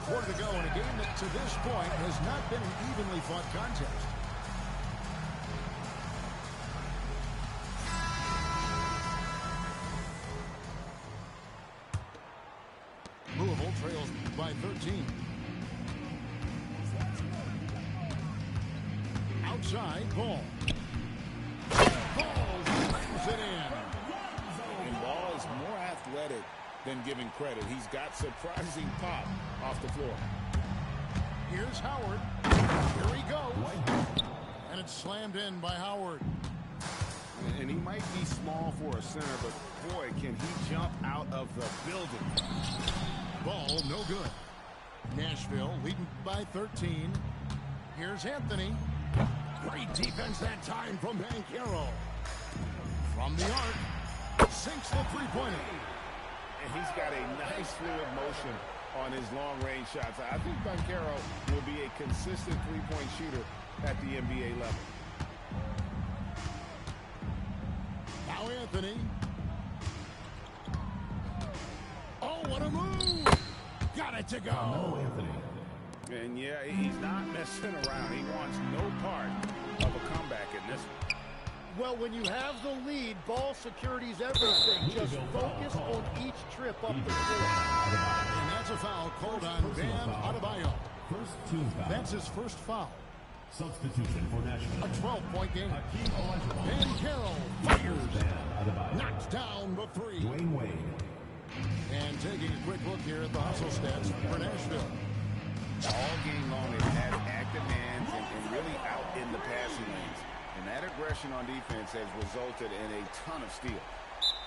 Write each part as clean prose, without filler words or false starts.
quarter to go in a game that to this point has not been an evenly fought contest. Louisville trails by 13. Outside, Ball. Ball slams it in. And Ball is more athletic than giving credit. He's got surprising pop off the floor. Here's Howard. Here he goes. And it's slammed in by Howard. And he might be small for a center, but boy, can he jump out of the building. Ball no good. Nashville leading by 13. Here's Anthony. Great defense that time from Banchero. From the arc, sinks the three-pointer. And he's got a nice fluid motion on his long-range shots. I think Banchero will be a consistent three-point shooter at the NBA level. Now Anthony. Oh, what a move! Got it to go. No, Anthony. And yeah, he's not messing around. He wants no part of a comeback in this one. Well, when you have the lead, ball security is everything. Just focus on each trip up the floor. And that's a foul called on Bam Adebayo. First team foul. That's his first foul. Substitution for Nashville. A 12-point game. Banchero fires. Knocks down the three. Dwayne Wade. And taking a quick look here at the hustle stats for Nashville. All game long, they've had active hands and really out in the passing lanes. And that aggression on defense has resulted in a ton of steals.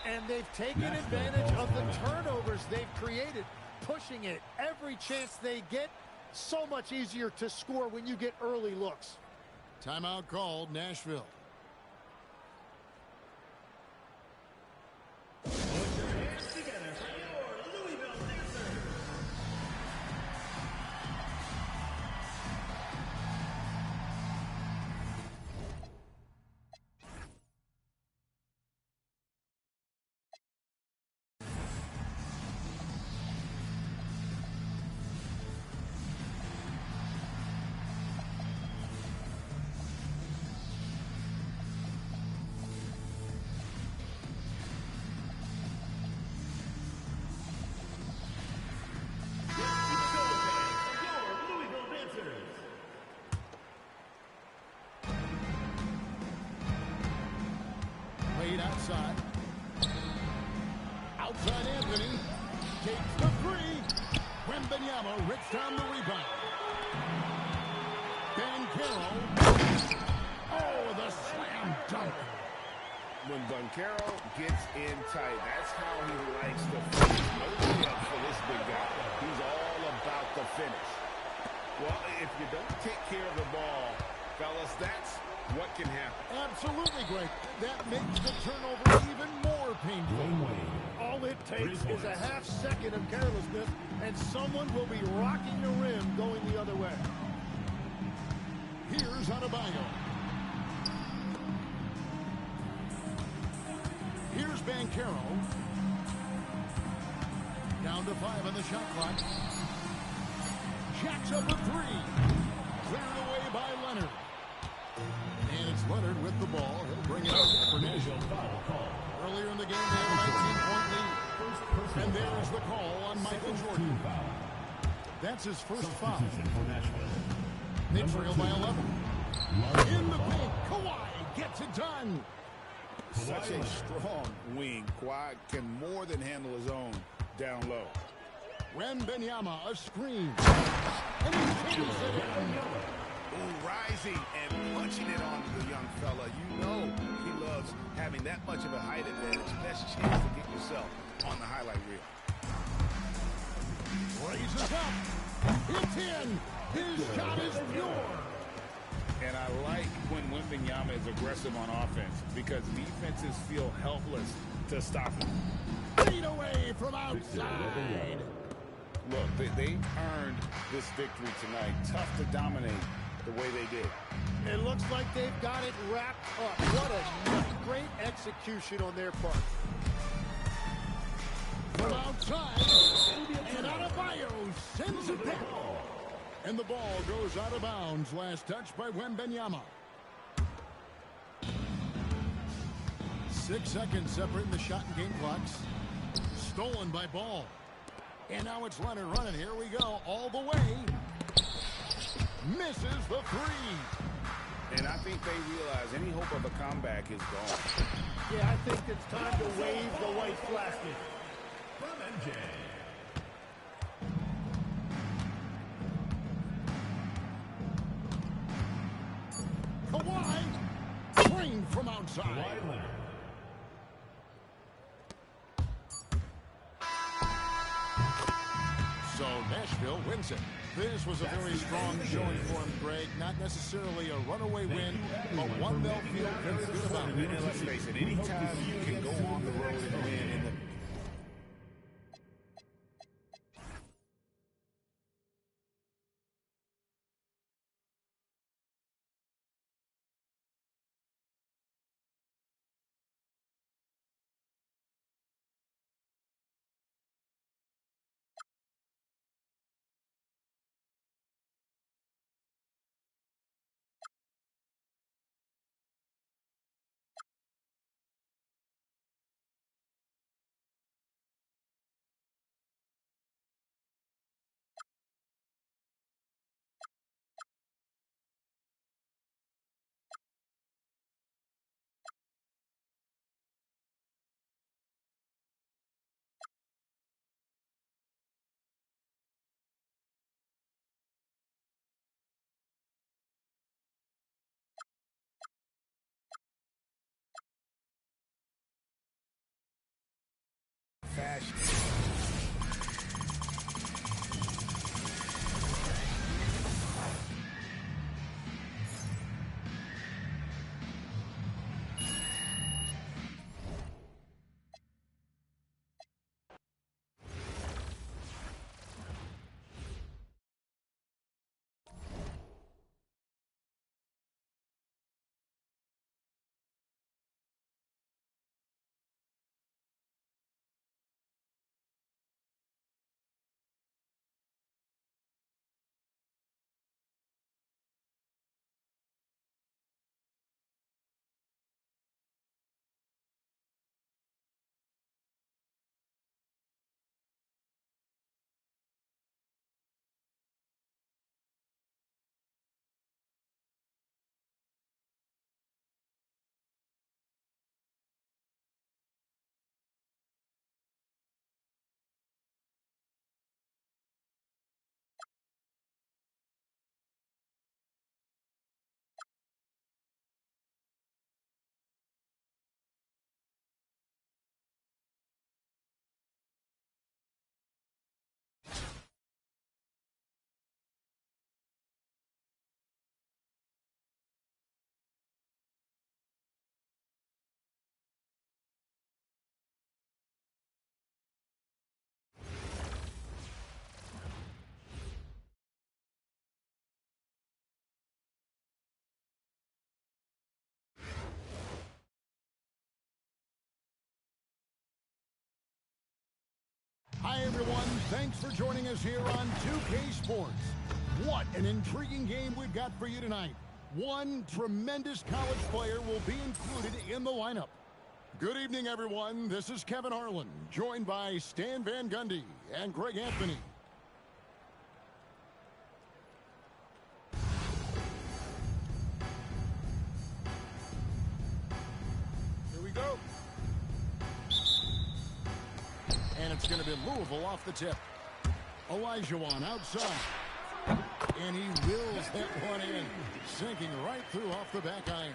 And they've taken advantage of the turnovers they've created, pushing it every chance they get. So much easier to score when you get early looks. Timeout called, Nashville. Outside. Outside Anthony. Takes the three. Wembanyama rips down the rebound. Banchero. Oh, the slam dunk. When Banchero gets in tight, that's how he likes to finish. No up for this big guy. He's all about the finish. Well, if you don't take care of the ball, fellas, that's what can happen. Absolutely, Greg. That makes the turnover even more painful. All it takes is a half second of carelessness, and someone will be rocking the rim going the other way. Here's Adebayo. Here's Banchero. Down to 5 on the shot clock. Jacks up a three. Cleared away by Leonard. And it's Leonard with the ball. He'll bring it up for Nashville. Earlier in the game, they had a 19-point lead. And there's the call on Michael Jordan. That's his first foul. They trail by 11. In the paint, Kawhi gets it done. Such a strong wing. Kawhi can more than handle his own down low. Wembanyama, a screen. And he changes it in. Ooh, rising and punching it on the young fella. You know he loves having that much of a height advantage. Best chance to get yourself on the highlight reel. Raises up. It's in. His shot is pure. And I like when Wembanyama is aggressive on offense because defenses feel helpless to stop him. Feet away from outside. Look, they earned this victory tonight. Tough to dominate the way they did. It looks like they've got it wrapped up. What a great execution on their part. From outside, and Adebayo sends it down. And the ball goes out of bounds. Last touch by Wembenyama. 6 seconds separating the shot and game clocks. Stolen by Ball. And now it's Leonard running. Here we go. All the way. Misses the three. And I think they realize any hope of a comeback is gone. Yeah, I think it's time to wave the white flag. From MJ. Kawhi. Drained from outside. Kawhi Leonard. So Nashville wins it. This was a very strong showing for him, Greg. Not necessarily a runaway win, but one they'll feel very good about. And let's face it, anytime you can go on the road and win in the fashion. Hi, everyone. Thanks for joining us here on 2K Sports. What an intriguing game we've got for you tonight. One tremendous college player will be included in the lineup. Good evening, everyone. This is Kevin Harlan, joined by Stan Van Gundy and Greg Anthony. Here we go. And it's going to be Louisville off the tip. Olajuwon outside. And he wills that one in. Sinking right through off the back iron.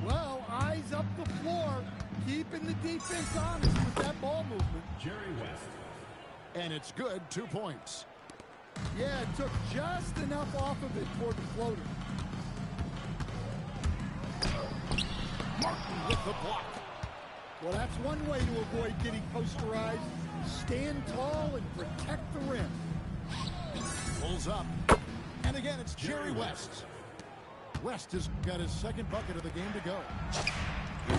Well, eyes up the floor. Keeping the defense honest with that ball movement. Jerry West. And it's good, 2 points. Yeah, it took just enough off of it toward the floater. Martin with the block. Well, that's one way to avoid getting posterized. Stand tall and protect the rim. Pulls up. And again, it's Jerry West. West has got his second bucket of the game to go.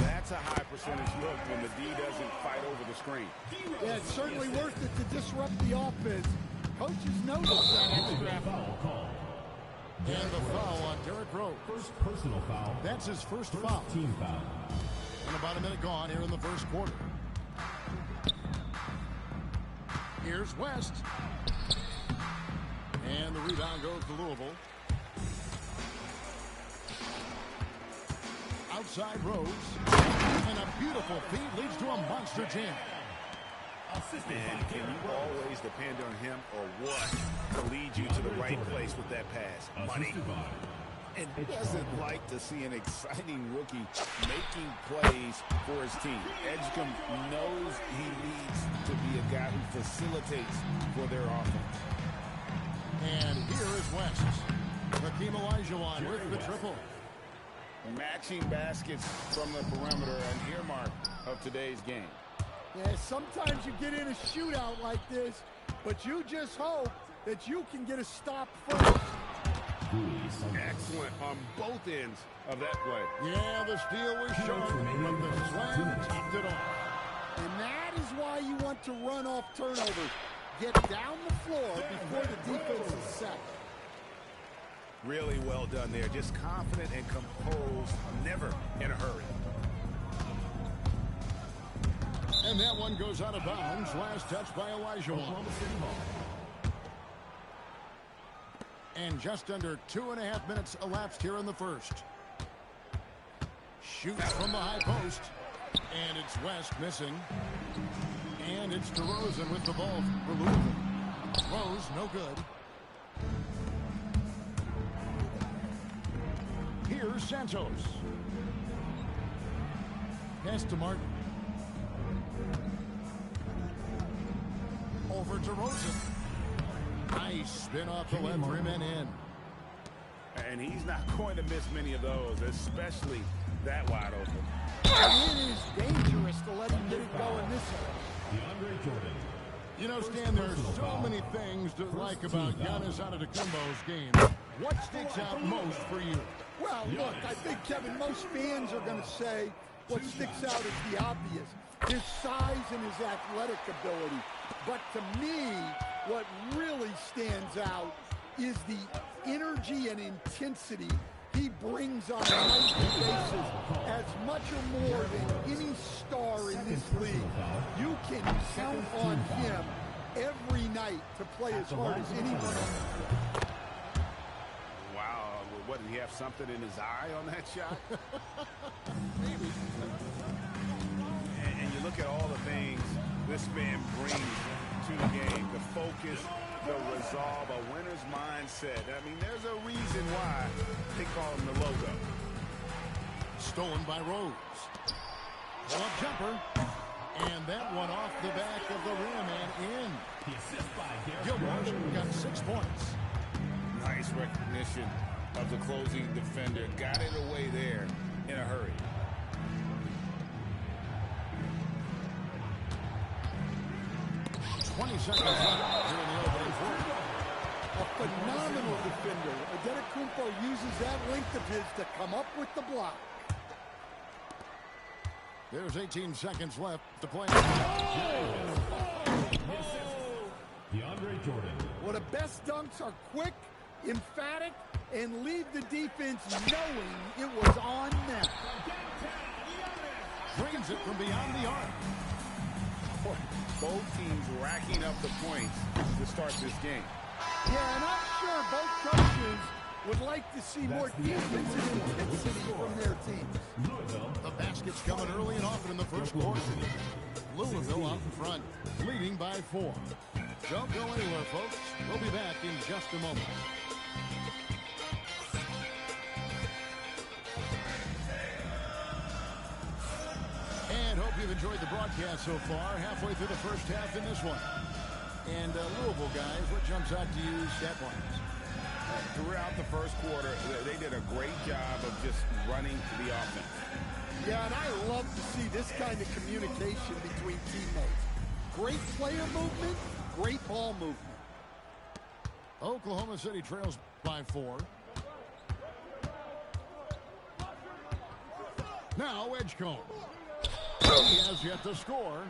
That's a high percentage look when the D doesn't fight over the screen. Yeah, it's certainly worth it to disrupt the offense. Coaches noticed that extra effort. Foul call. And the foul on Derrick Rose. First personal foul. That's his first foul. Team foul. And about a minute gone here in the first quarter. Here's West. And the rebound goes to Louisville. Outside Rose. And a beautiful feed leads to a monster jam. And can you always depend on him or what to lead you to the right place with that pass? Money. And doesn't like to see an exciting rookie making plays for his team. Edgecombe knows he needs to be a guy who facilitates for their offense. And here is West. Hakeem Olajuwon with the triple. Matching baskets from the perimeter, an earmark of today's game. Yeah, sometimes you get in a shootout like this, but you just hope that you can get a stop first. Excellent on both ends of that play. Yeah, the steal was short, but the slam topped it off. And that is why you want to run off turnovers. Get down the floor before the defense is set. Really well done there. Just confident and composed, never in a hurry. And that one goes out of bounds. Last touch by Olajuwon. And just under 2.5 minutes elapsed here in the first. Shoots from the high post. And it's West missing. And it's DeRozan with the ball for Louisville. Rose, no good. Here's Santos. Pass to Martin. Over to Rosen. Nice spin off the left rim and in. And he's not going to miss many of those, especially that wide open. And it is dangerous to let him get it going this way. DeAndre Jordan. You know, Stan, there are so many things to like about Giannis Antetokounmpo's game. What sticks out most for you? Well, look, I think, Kevin, most fans are going to say what sticks out is the obvious. His size and his athletic ability. But to me, what really stands out is the energy and intensity he brings on a nightly basis. As much or more than any star in this league, you can count on him every night to play as hard as anyone. Wow, what, did he have something in his eye on that shot? Maybe. And you look at all the things this man brings to the game, the focus, the resolve, a winner's mindset. I mean, there's a reason why they call him the logo. Stolen by Rose. Pull-up jumper. And that one off the back of the rim and in. The assist by Gilmore got 6 points. Nice recognition of the closing defender. Got it away there in a hurry. Twenty seconds left here in the opening quarter. A phenomenal defender. Antetokounmpo uses that length of his to come up with the block. There's 18 seconds left to play. DeAndre Jordan. Well, the best dunks are quick, emphatic, and leave the defense knowing it was on them. Drains it from beyond the arc. Both teams racking up the points to start this game. Yeah, and I'm sure both coaches would like to see more defensive intensity from their teams. The basket's coming early and often in the first quarter. Louisville out in front, leading by 4. Don't go anywhere, folks. We'll be back in just a moment. And hope you've enjoyed the broadcast so far. Halfway through the first half in this one. And Louisville guys, what jumps out to you stat-wise? Throughout the first quarter, they did a great job of just running the offense. Yeah, and I love to see this kind of communication between teammates. Great player movement, great ball movement. Oklahoma City trails by 4. Now Edgecombe. He has yet to score.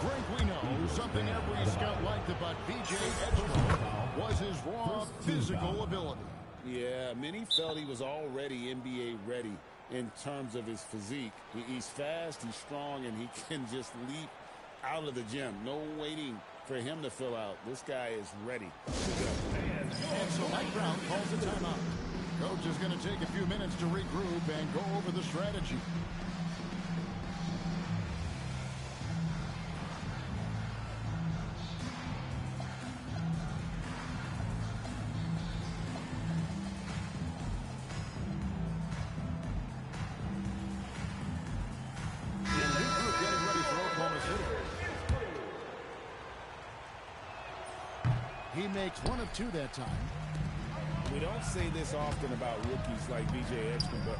Frank, we know something every scout liked about B.J. Edgecombe was his raw physical ability. Yeah, many felt he was already NBA ready in terms of his physique. He's fast, he's strong, and he can just leap out of the gym. No waiting for him to fill out. This guy is ready to go. And so Mike Brown calls a timeout. Coach is going to take a few minutes to regroup and go over the strategy. He makes one of two that time. We don't say this often about rookies like B.J. Edgecombe, but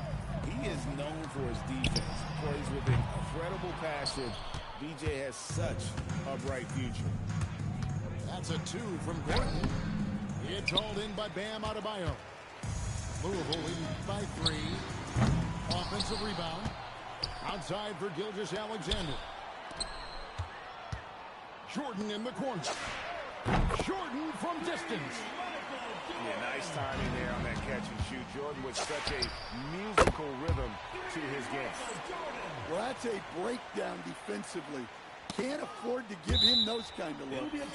he is known for his defense. Plays with incredible passion. B.J. has such a bright future. That's a 2 from Gordon. It's hauled in by Bam Adebayo. Louisville leading by 3. Offensive rebound. Outside for Gilgeous-Alexander. Jordan in the corner. Jordan from distance. Yeah, nice timing there on that catch and shoot. Jordan with such a musical rhythm to his game. Well, that's a breakdown defensively. Can't afford to give him those kind of looks.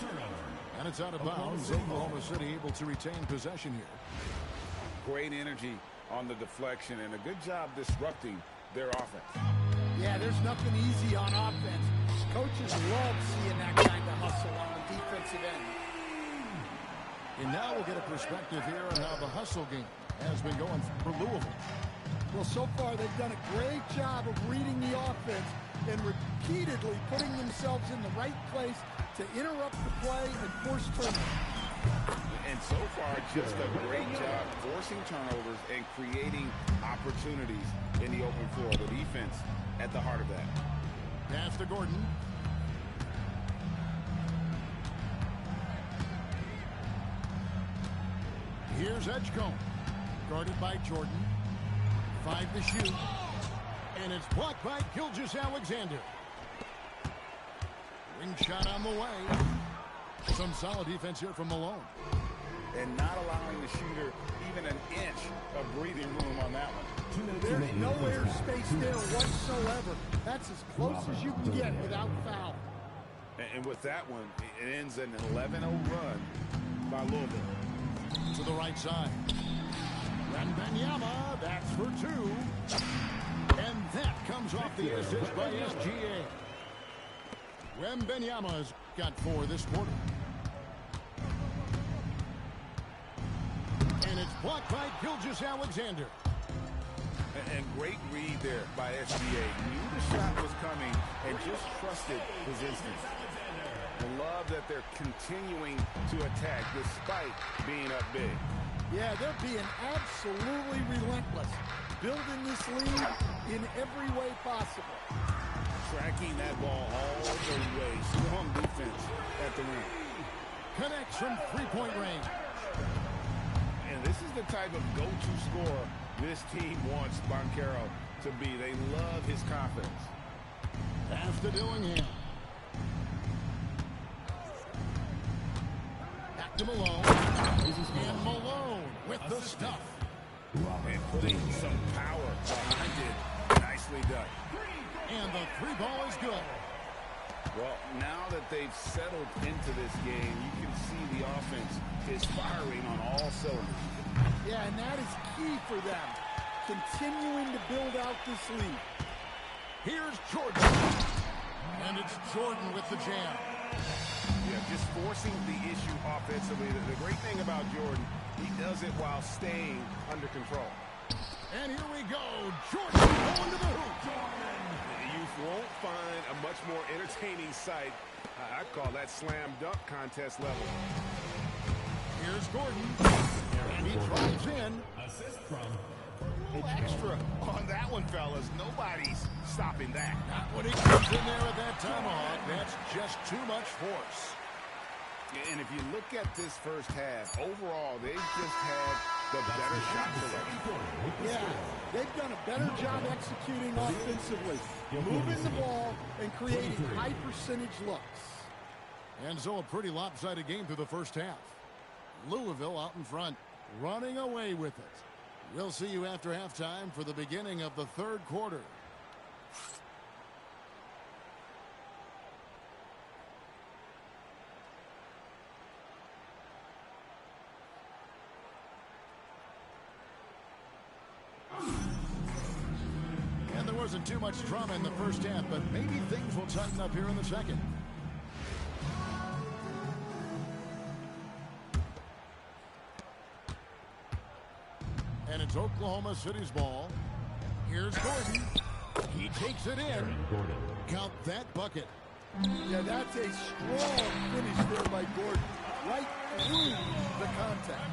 And it's out of bounds. Oklahoma City able to retain possession here. Great energy on the deflection and a good job disrupting their offense. Yeah, there's nothing easy on offense. Coaches love seeing that kind of hustle on the defensive end. And now we'll get a perspective here on how the hustle game has been going for Louisville. Well, so far they've done a great job of reading the offense and repeatedly putting themselves in the right place to interrupt the play and force turnovers. And so far, just a great job forcing turnovers and creating opportunities in the open floor. The defense at the heart of that. Pass to Gordon. Here's Edgecombe. Guarded by Jordan. 5 to shoot. And it's blocked by Gilgeous-Alexander. Ring shot on the way. Some solid defense here from Malone. And not allowing the shooter even an inch of breathing room on that one. There's no airspace there whatsoever. That's as close as you can get without foul. And with that one, it ends an 11-0 run by Louisville. To the right side. Wembanyama, that's for 2. And that comes off the assist by SGA. Wembanyama's got 4 this quarter. And it's blocked by Gilgeous-Alexander. And great read there by SGA. Knew the shot was coming and just trusted his instinct. I love that they're continuing to attack despite being up big. Yeah, they're being absolutely relentless. Building this lead in every way possible. Tracking that ball all the way. Strong defense at the rim. Connects from three-point range. And this is the type of go-to scorer this team wants Banchero to be. They love his confidence. Pass to Dillingham. Back to Malone. And Malone with the stuff. And putting some power behind it. Nicely done. And the 3 ball is good. Well, now that they've settled into this game, you can see the offense is firing on all cylinders. Yeah, and that is key for them. Continuing to build out this lead. Here's Jordan. And it's Jordan with the jam. Yeah, just forcing the issue offensively. The great thing about Jordan, he does it while staying under control. And here we go. Jordan going to the hoop. You won't find a much more entertaining sight. I call that slam dunk contest level. Here's Gordon. And he drives in. Assist from Extra on that one, fellas. Nobody's stopping that. Not when he comes in there at that tomahawk. That's just too much force. And if you look at this first half, overall, they've just had the better shot selection. Yeah, they've done a better job executing offensively, moving the ball and creating high percentage looks. And so a pretty lopsided game through the first half. Louisville out in front, running away with it. We'll see you after halftime for the beginning of the third quarter. And there wasn't too much drama in the first half, but maybe things will tighten up here in the second. And it's Oklahoma City's ball. Here's Gordon. He takes it in. Count that bucket. Yeah, that's a strong finish there by Gordon. Right through the contact.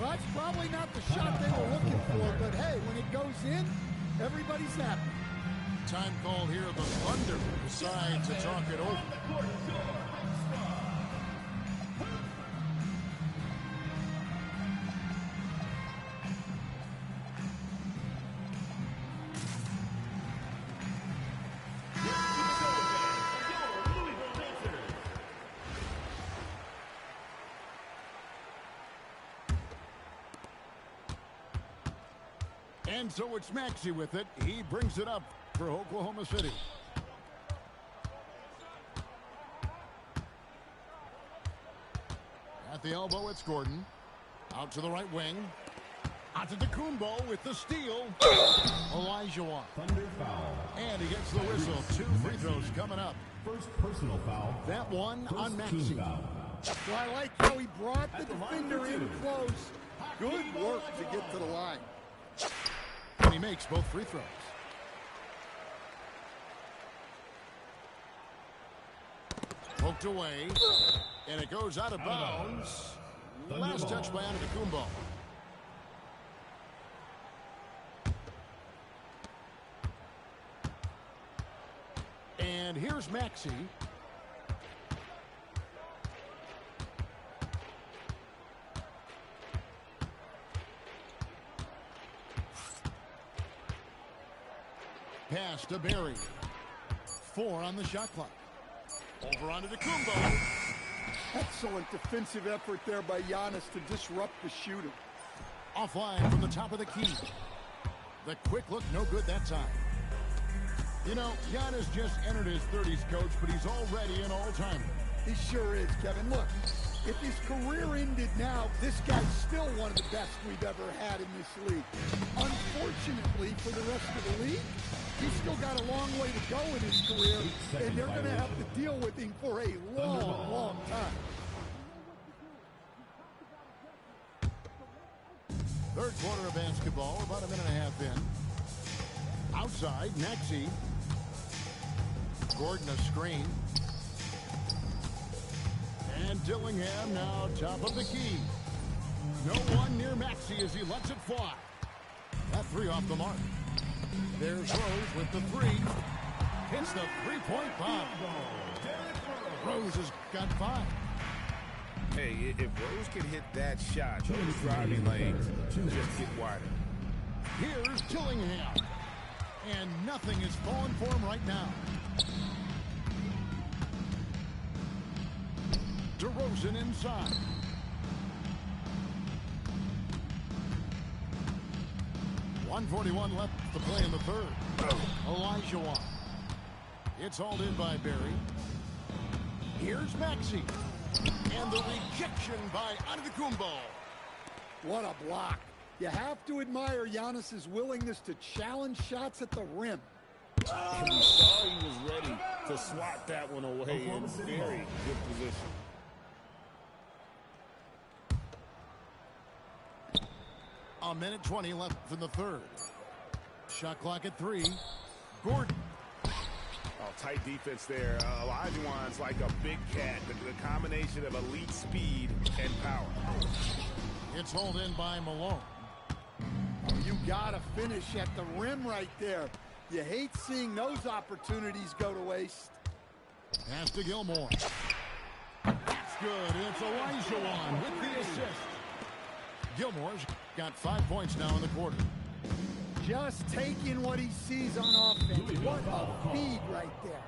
Well, that's probably not the shot they were looking for, but hey, when it goes in, everybody's happy. Time called here. The Thunder decide to talk it over. And so it's Maxey with it. He brings it up for Oklahoma City. At the elbow, it's Gordon. Out to the right wing. Out to Kumbo with the steal. Olajuwon. Thunder foul. And he gets the whistle. 2 free throws coming up. First personal foul. That one on First team Maxey. foul. Well, I like how he brought the defender in close. Good work to get to the line. And he makes both free throws. Poked away. And it goes out of bounds. Last touch by Kumbo. And here's Maxey. Pass to Barry. 4 on the shot clock. Over onto Kumbo. Excellent defensive effort there by Giannis to disrupt the shooter. Offline from the top of the key. The quick look, no good that time. You know, Giannis just entered his 30s, coach, but he's already an all-timer. He sure is, Kevin. Look, if his career ended now, this guy's still one of the best we've ever had in this league. Unfortunately for the rest of the league, he's still got a long way to go in his career, and they're going to have to deal with him for a long, long time. Third quarter of basketball, about a minute and a half in. Outside, Maxey. Gordon a screen. And Dillingham now top of the key. No one near Maxey as he lets it fly. That 3 off the mark. There's Rose with the 3. Hits the 3-point bomb. Rose has got 5. Hey, if Rose can hit that shot, those driving lanes just get wider. Here's Dillingham. And nothing is falling for him right now. DeRozan inside. .141 left to play in the third. Olajuwon. It's hauled in by Barry. Here's Maxey. And the rejection by Antetokounmpo. What a block. You have to admire Giannis's willingness to challenge shots at the rim. And you saw he was ready to swat that one away in very good position. A minute 20 left in the third. Shot clock at 3. Gordon. Oh, tight defense there. Olajuwon's like a big cat. The combination of elite speed and power. It's hauled in by Malone. You got to finish at the rim right there. You hate seeing those opportunities go to waste. Pass to Gilmore. That's good. It's Olajuwon with the assist. Gilmore's got 5 points now in the quarter. Just taking what he sees on offense. What a feed right there.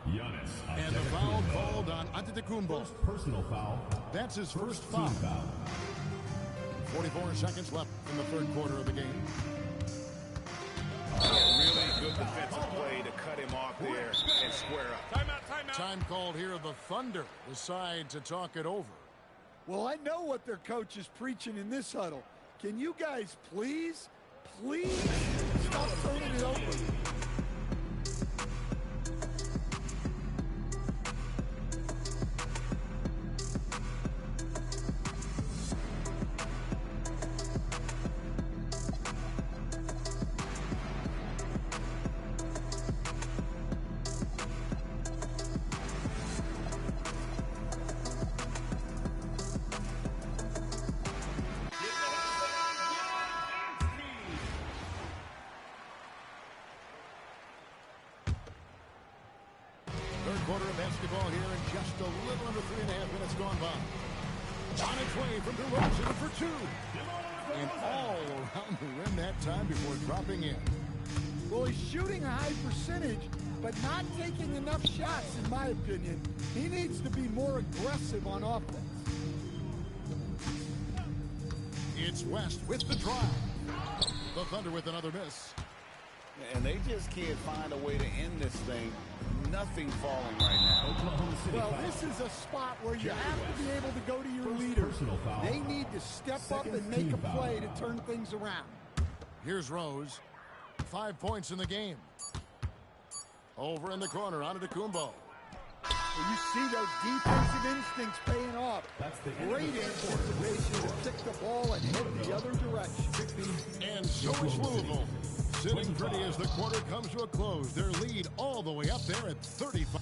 And the foul called on Antetokounmpo. Personal foul. That's his first foul. 44 seconds left in the third quarter of the game. Really good defensive play to cut him off there and square up. Timeout. Time called here. The Thunder decide to talk it over. Well, I know what their coach is preaching in this huddle. Can you guys please stop turning it over? Quarter of basketball here in just a little under 3.5 minutes gone by. On its way from DeRozan for two. And all around the rim that time before dropping in. Well, he's shooting a high percentage, but not taking enough shots, in my opinion. He needs to be more aggressive on offense. It's West with the drive. The Thunder with another miss. And they just can't find a way to end this thing. Nothing falling right now. Well, this is a spot where you have to be able to go to your leaders. They need to step up and make a play to turn things around. Here's Rose. 5 points in the game. Over in the corner, Antetokounmpo. You see those defensive instincts paying off. Great anticipation to kick the ball and head the other direction. And so is Louisville. Sitting pretty as the quarter comes to a close. Their lead all the way up there at 35.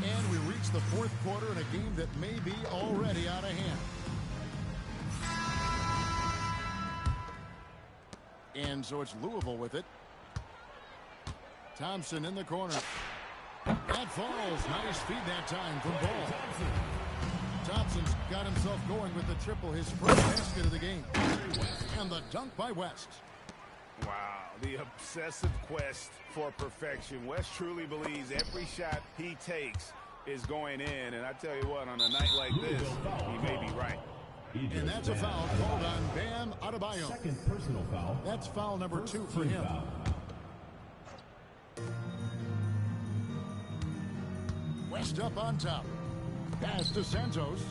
And we reach the fourth quarter in a game that may be already out of hand. And so it's Louisville with it. Thompson in the corner. That falls. Nice feed that time from Ball. Thompson's got himself going with the triple, his first basket of the game. And the dunk by West. Wow, the obsessive quest for perfection. West truly believes every shot he takes is going in. And I tell you what, on a night like this, he may be right. And that's a foul called on Bam Adebayo. Second personal foul. That's foul number 2 for him. West up on top. Pass to Santos.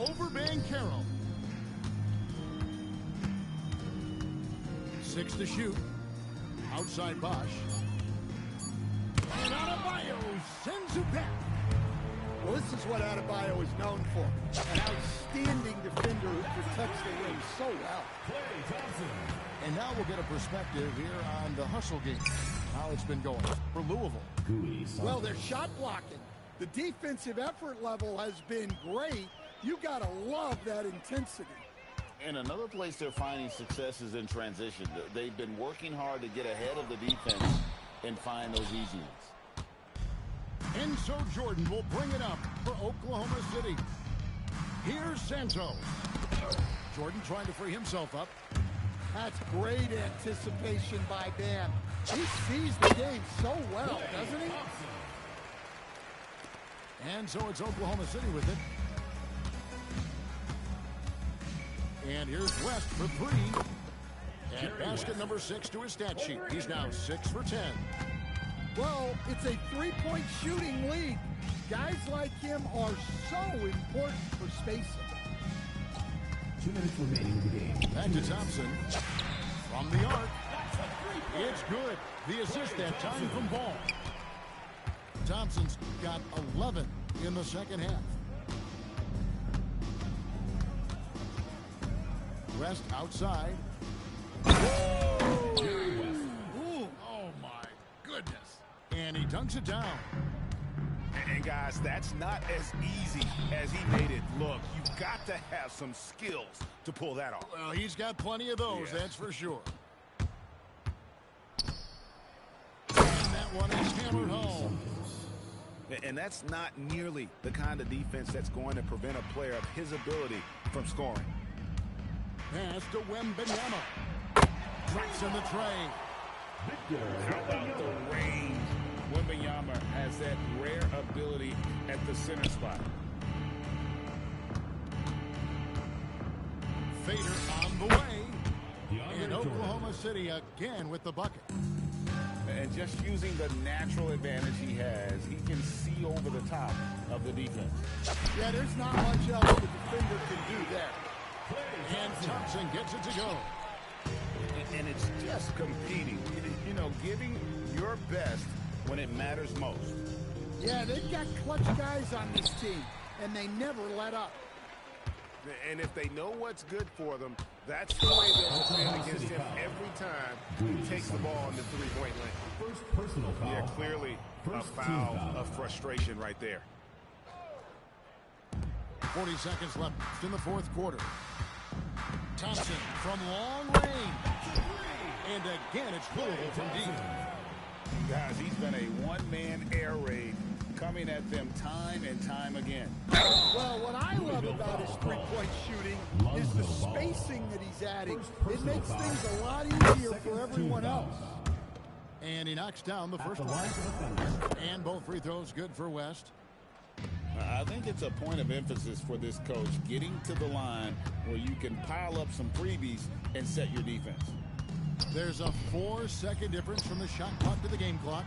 Over Banchero. 6 to shoot. Outside Bosch. And Adebayo sends it back. Well, this is what Adebayo is known for. An outstanding defender who protects the rim so well. And now we'll get a perspective here on the hustle game. How it's been going for Louisville. Well, they're shot blocking. The defensive effort level has been great. You got to love that intensity. And another place they're finding success is in transition. They've been working hard to get ahead of the defense and find those easy ones. And so Jordan will bring it up for Oklahoma City. Here's Santos. Jordan trying to free himself up. That's great anticipation by Bam. He sees the game so well, doesn't he? And so it's Oklahoma City with it. And here's West for 3. And basket number 6 to his stat sheet. He's now 6 for 10. Well, it's a three-point shooting league. Guys like him are so important for spacing. 2 minutes remaining in the game. Back to Thompson. From the arc. It's good. The assist that time from Ball. Thompson's got 11 in the second half. West outside. Ooh, oh my goodness. And he dunks it down. And guys, that's not as easy as he made it look. You've got to have some skills to pull that off. Well, he's got plenty of those, that's for sure. And that one is hammered home. And that's not nearly the kind of defense that's going to prevent a player of his ability from scoring. Pass to Wembanyama. Tracks in the tray. How about the range? Wembanyama has that rare ability at the center spot. Fader on the way. And Oklahoma City again with the bucket. And just using the natural advantage he has, he can see over the top of the defense. Yeah, there's not much else the defender can do there. And Thompson gets it to go. And it's just competing, you know, giving your best when it matters most. Yeah, they've got clutch guys on this team, and they never let up. And if they know what's good for them, that's the way they'll defend against him every time he takes the ball in the three-point lane. First personal foul. Yeah, clearly a foul of frustration right there. 40 seconds left in the fourth quarter. Thompson from long range. And again, it's Louisville from deep. Guys, he's been a one-man air raid coming at them time and time again. Well, what I love about his three-point shooting is the spacing that he's adding. It makes things a lot easier for everyone else. And he knocks down the first one. And both free throws good for West. I think it's a point of emphasis for this coach, getting to the line where you can pile up some freebies and set your defense. There's a 4-second difference from the shot clock to the game clock.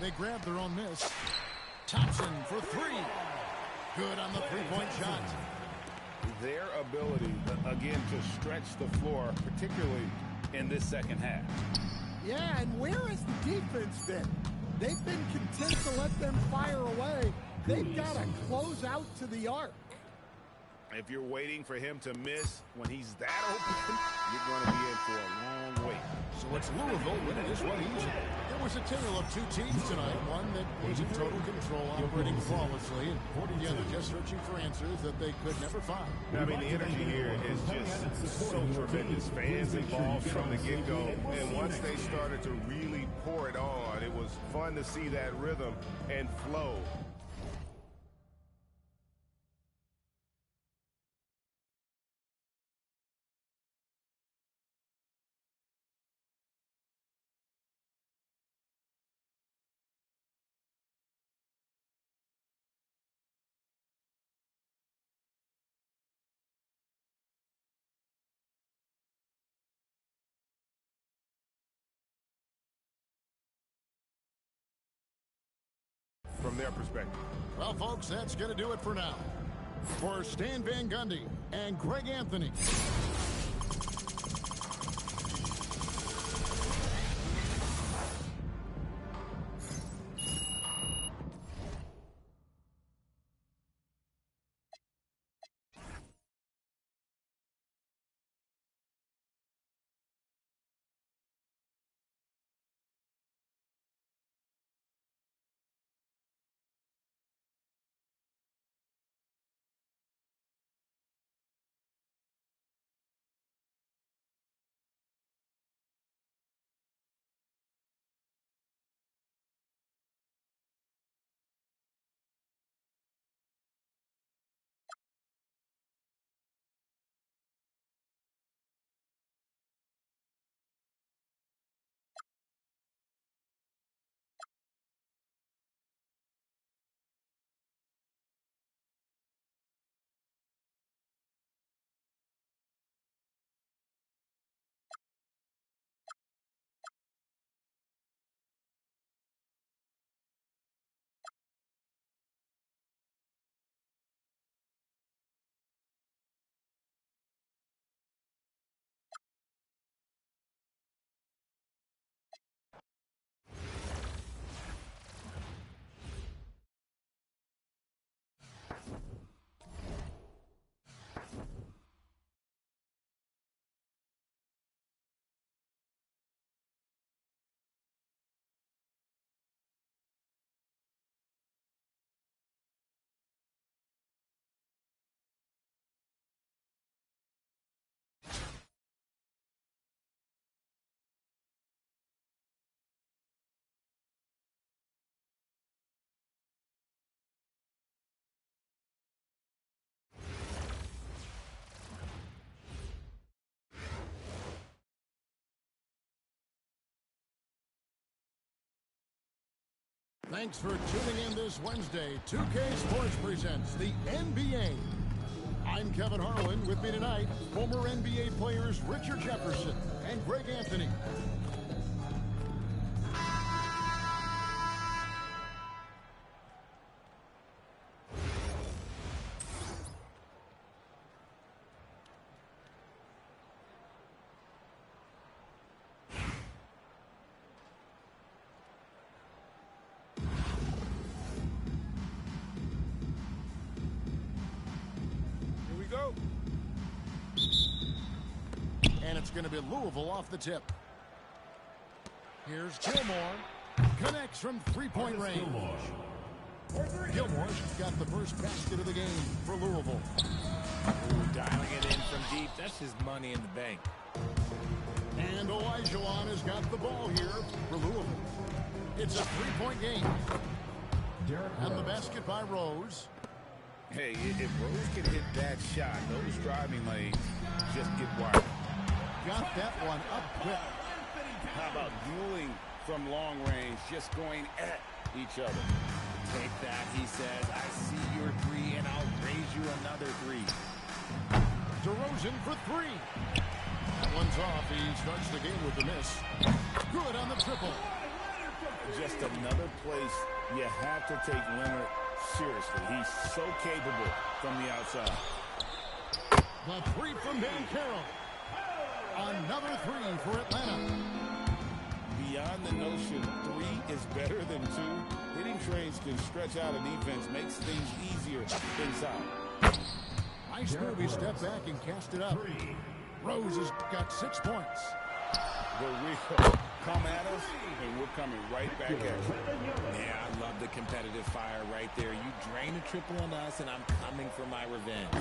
They grab their own miss. Thompson for three. Good on the three-point shot. Their ability, again, to stretch the floor, particularly in this second half. Yeah, and where has the defense been? They've been content to let them fire away. They've got to close out to the arc. If you're waiting for him to miss when he's that open, you're going to be in for a long wait. So it's Louisville winning this one easy. It was a tale of two teams tonight. One that was in total control, operating flawlessly, and the other just searching for answers that they could never find. I mean, the energy here is just so tremendous. Fans involved from the get-go. And once they started to really pour it on, it was fun to see that rhythm and flow. From their perspective. Well, folks, that's going to do it for now. For Stan Van Gundy and Greg Anthony, Thanks for tuning in this Wednesday. 2K Sports presents the NBA. I'm Kevin Harlan. With me tonight, former NBA players Richard Jefferson and Greg Anthony. And it's going to be Louisville off the tip. Here's Gilmore. Connects from three-point range. Gilmore's got the first basket of the game for Louisville. Ooh, dialing it in from deep. That's just money in the bank. And Olajuwon has got the ball here for Louisville. It's a three-point game. And the basket by Rose. Hey, if Rose can hit that shot, those driving lanes just get wide. Got that one up quick. How about dueling from long range, just going at each other? Take that, he says. I see your three, and I'll raise you another three. DeRozan for three. That one's off. He starts the game with the miss. Good on the triple. Just another place you have to take Leonard seriously. He's so capable from the outside. The three from Banchero. Another three for Atlanta. Beyond the notion three is better than two, hitting trades can stretch out a defense, makes things easier inside. Nice move. He stepped back and cast it up. Rose has got 6 points. The Rico come at us, and we're coming right back at you. Yeah, I love the competitive fire right there. You drain a triple on us, and I'm coming for my revenge.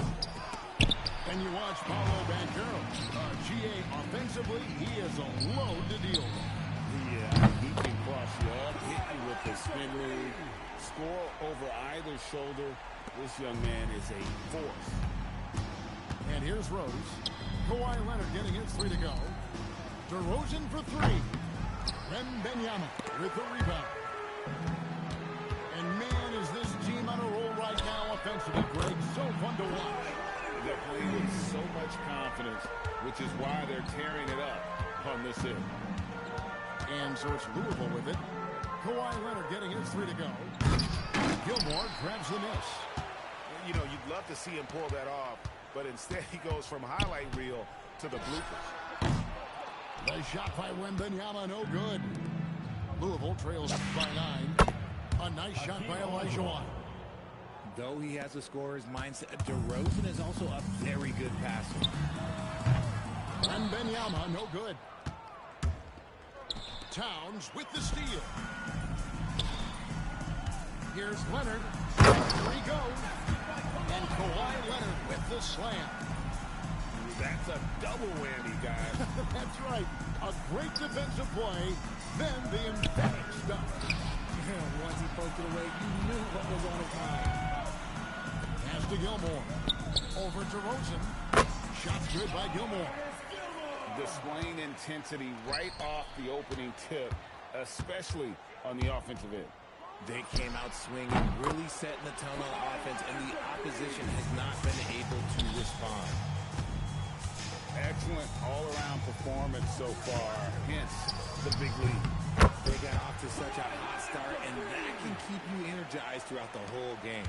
And you watch Paolo Banchero. GA offensively, he is a load to deal with. Yeah, he can cross you up, hit you with the spin move, score over either shoulder. This young man is a force. And here's Rose. Kawhi Leonard getting his three to go. DeRozan for three. Wembanyama with the rebound. And man, is this team on a roll right now offensively, Greg. So fun to watch. They're playing with so much confidence, which is why they're tearing it up on this hit. And so it's Louisville with it. Kawhi Leonard getting his three to go. Gilmore grabs the miss. You know, you'd love to see him pull that off, but instead he goes from highlight reel to the bloopers. The shot by Wembanyama, no good. Louisville trails by 9. A nice shot by Olajuwon. Though he has a scorer's mindset, DeRozan is also a very good passer. Wembanyama, no good. Towns with the steal. Here's Leonard. There he goes. And Kawhi Leonard with the slam. That's a double whammy, guys. That's right. A great defensive play, then the emphatic stuff. Once he poked it away, you knew what was on his mind. Pass to Gilmore. Over to Rosen. Shot's good by Gilmore. Displaying intensity right off the opening tip, especially on the offensive end. They came out swinging, really setting the tone on offense, and the opposition has not been able to respond. Excellent all-around performance so far, hence the big lead. They got off to such a hot start, and that can keep you energized throughout the whole game.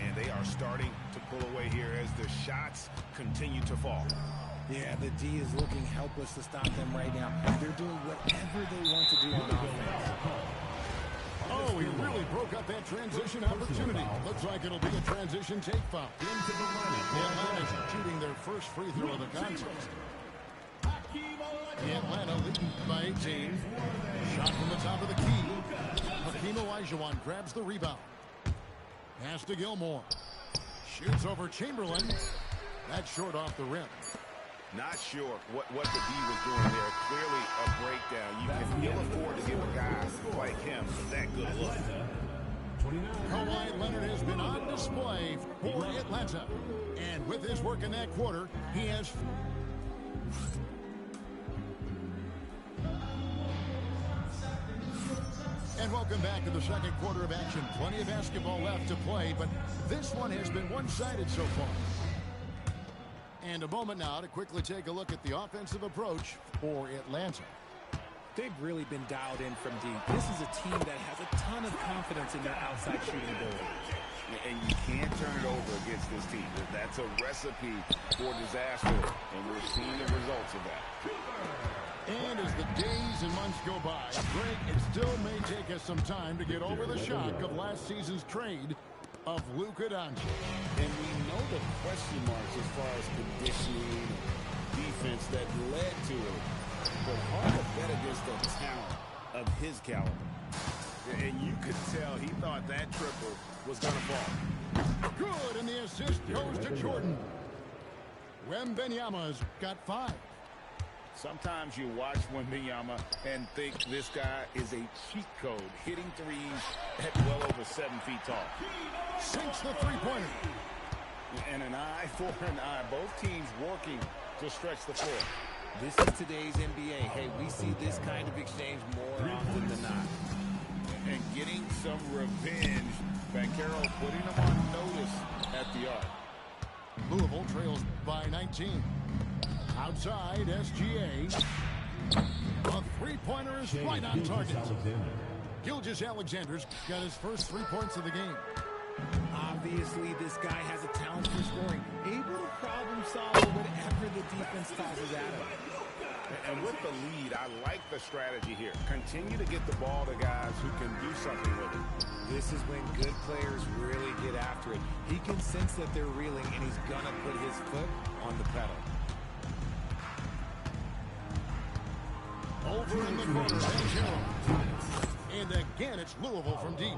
And they are starting to pull away here as the shots continue to fall. Yeah, the D is looking helpless to stop them right now. They're doing whatever they want to do on offense. Oh, he really broke up that transition opportunity. Looks like it'll be a transition take foul. Into the line. The Atlanta's shooting their first free throw of the contest. The Atlanta leading by 18. Shot from the top of the key. Hakeem Olajuwon grabs the rebound. Pass to Gilmore. Shoots over Chamberlain. That's short off the rim. Not sure what the D was doing there. Clearly a breakdown. You can ill afford to give a guy like him that good look. Kawhi Leonard has been on display for Atlanta. And with his work in that quarter, he has... And welcome back to the second quarter of action. Plenty of basketball left to play, but this one has been one-sided so far. And a moment now to quickly take a look at the offensive approach for Atlanta. They've really been dialed in from deep. This is a team that has a ton of confidence in their outside shooting ability. And you can't turn it over against this team. That's a recipe for disaster, and we're seeing the results of that. And as the days and months go by, Greg, it still may take us some time to get over the shock of last season's trade of Luka Doncic. And we know the question marks as far as conditioning, defense that led to it. But hard to bet against a talent of his caliber. And you could tell he thought that triple was going to fall. Good, and the assist goes to Jordan. Wembanyama's got 5. Sometimes you watch Wembanyama and think this guy is a cheat code, hitting threes at well over 7 feet tall. Sinks the three-pointer. And an eye for an eye. Both teams working to stretch the floor. This is today's NBA. Hey, we see this kind of exchange more often than not. And getting some revenge. Banchero putting them on notice at the arc. Louisville trails by 19. Outside, SGA. A three-pointer is right on target. Gilgeous-Alexander's got his first 3 points of the game. Obviously, this guy has a talent for scoring, able to problem solve whatever the defense tosses at him. And with the lead, I like the strategy here. Continue to get the ball to guys who can do something with it. This is when good players really get after it. He can sense that they're reeling, and he's going to put his foot on the pedal. Over in the corner, Banchero. And again, it's Louisville from deep.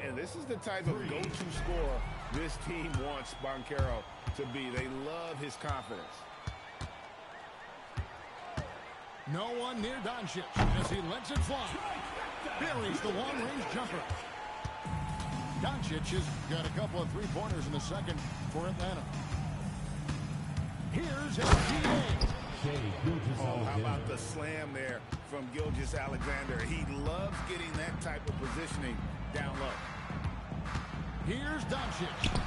And this is the type of go-to scorer this team wants Banchero to be. They love his confidence. No one near Doncic as he lets it fly. Buries the long-range jumper. Doncic has got a couple of three-pointers in the second for Atlanta. Here's SGA. Oh, how about the slam there from Gilgeous-Alexander? He loves getting that type of positioning down low. Here's Doncic.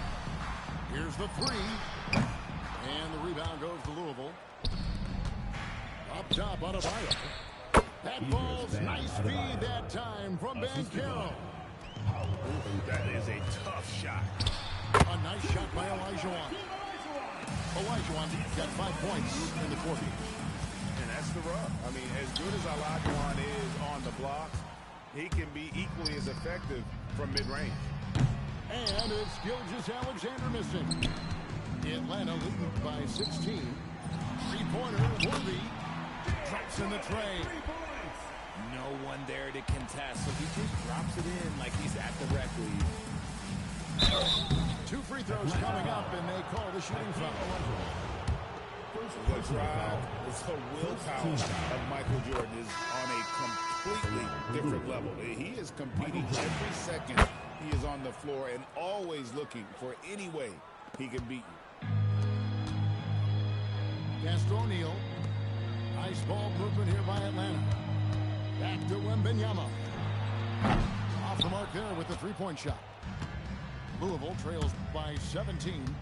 Here's the three. And the rebound goes to Louisville. Up top, Adebayo. That ball's nice feed that time from Banchero. That is a tough shot. A nice shot by Olajuwon. Olajuwon got 5 points in the quarter. And that's the rub. I mean, as good as Olajuwon is on the blocks, he can be equally as effective from mid-range. And it's Gilgeous-Alexander missing. Atlanta leading by 16. Three-pointer, Worthy. Drops in the tray. No one there to contest, so he just drops it in like he's at the rec league. 2 free throws coming up, and they call the shooting foul. The drive, the willpower of Michael Jordan is on a completely different level. He is competing every second he is on the floor and always looking for any way he can beat you. Castro O'Neal. Nice ball movement here by Atlanta. Back to Wembanyama. Off the mark there with the three-point shot. Louisville trails by 17.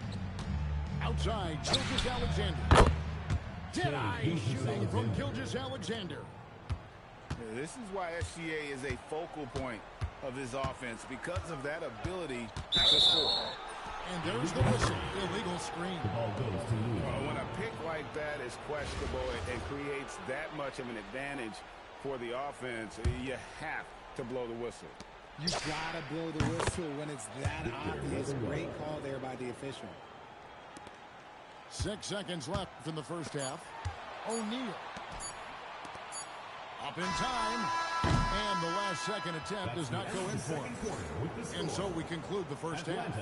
Outside, Gilgeous-Alexander. Dead-eye shooting from Gilgeous-Alexander. This is why SGA is a focal point of this offense, because of that ability to score. And there's the whistle. Illegal screen. When a pick like that is questionable and creates that much of an advantage for the offense, you have to blow the whistle. You gotta blow the whistle when it's that obvious. Great call there by the official. 6 seconds left in the first half. O'Neal. Up in time. And the last second attempt does not go in for him. And so we conclude the first half.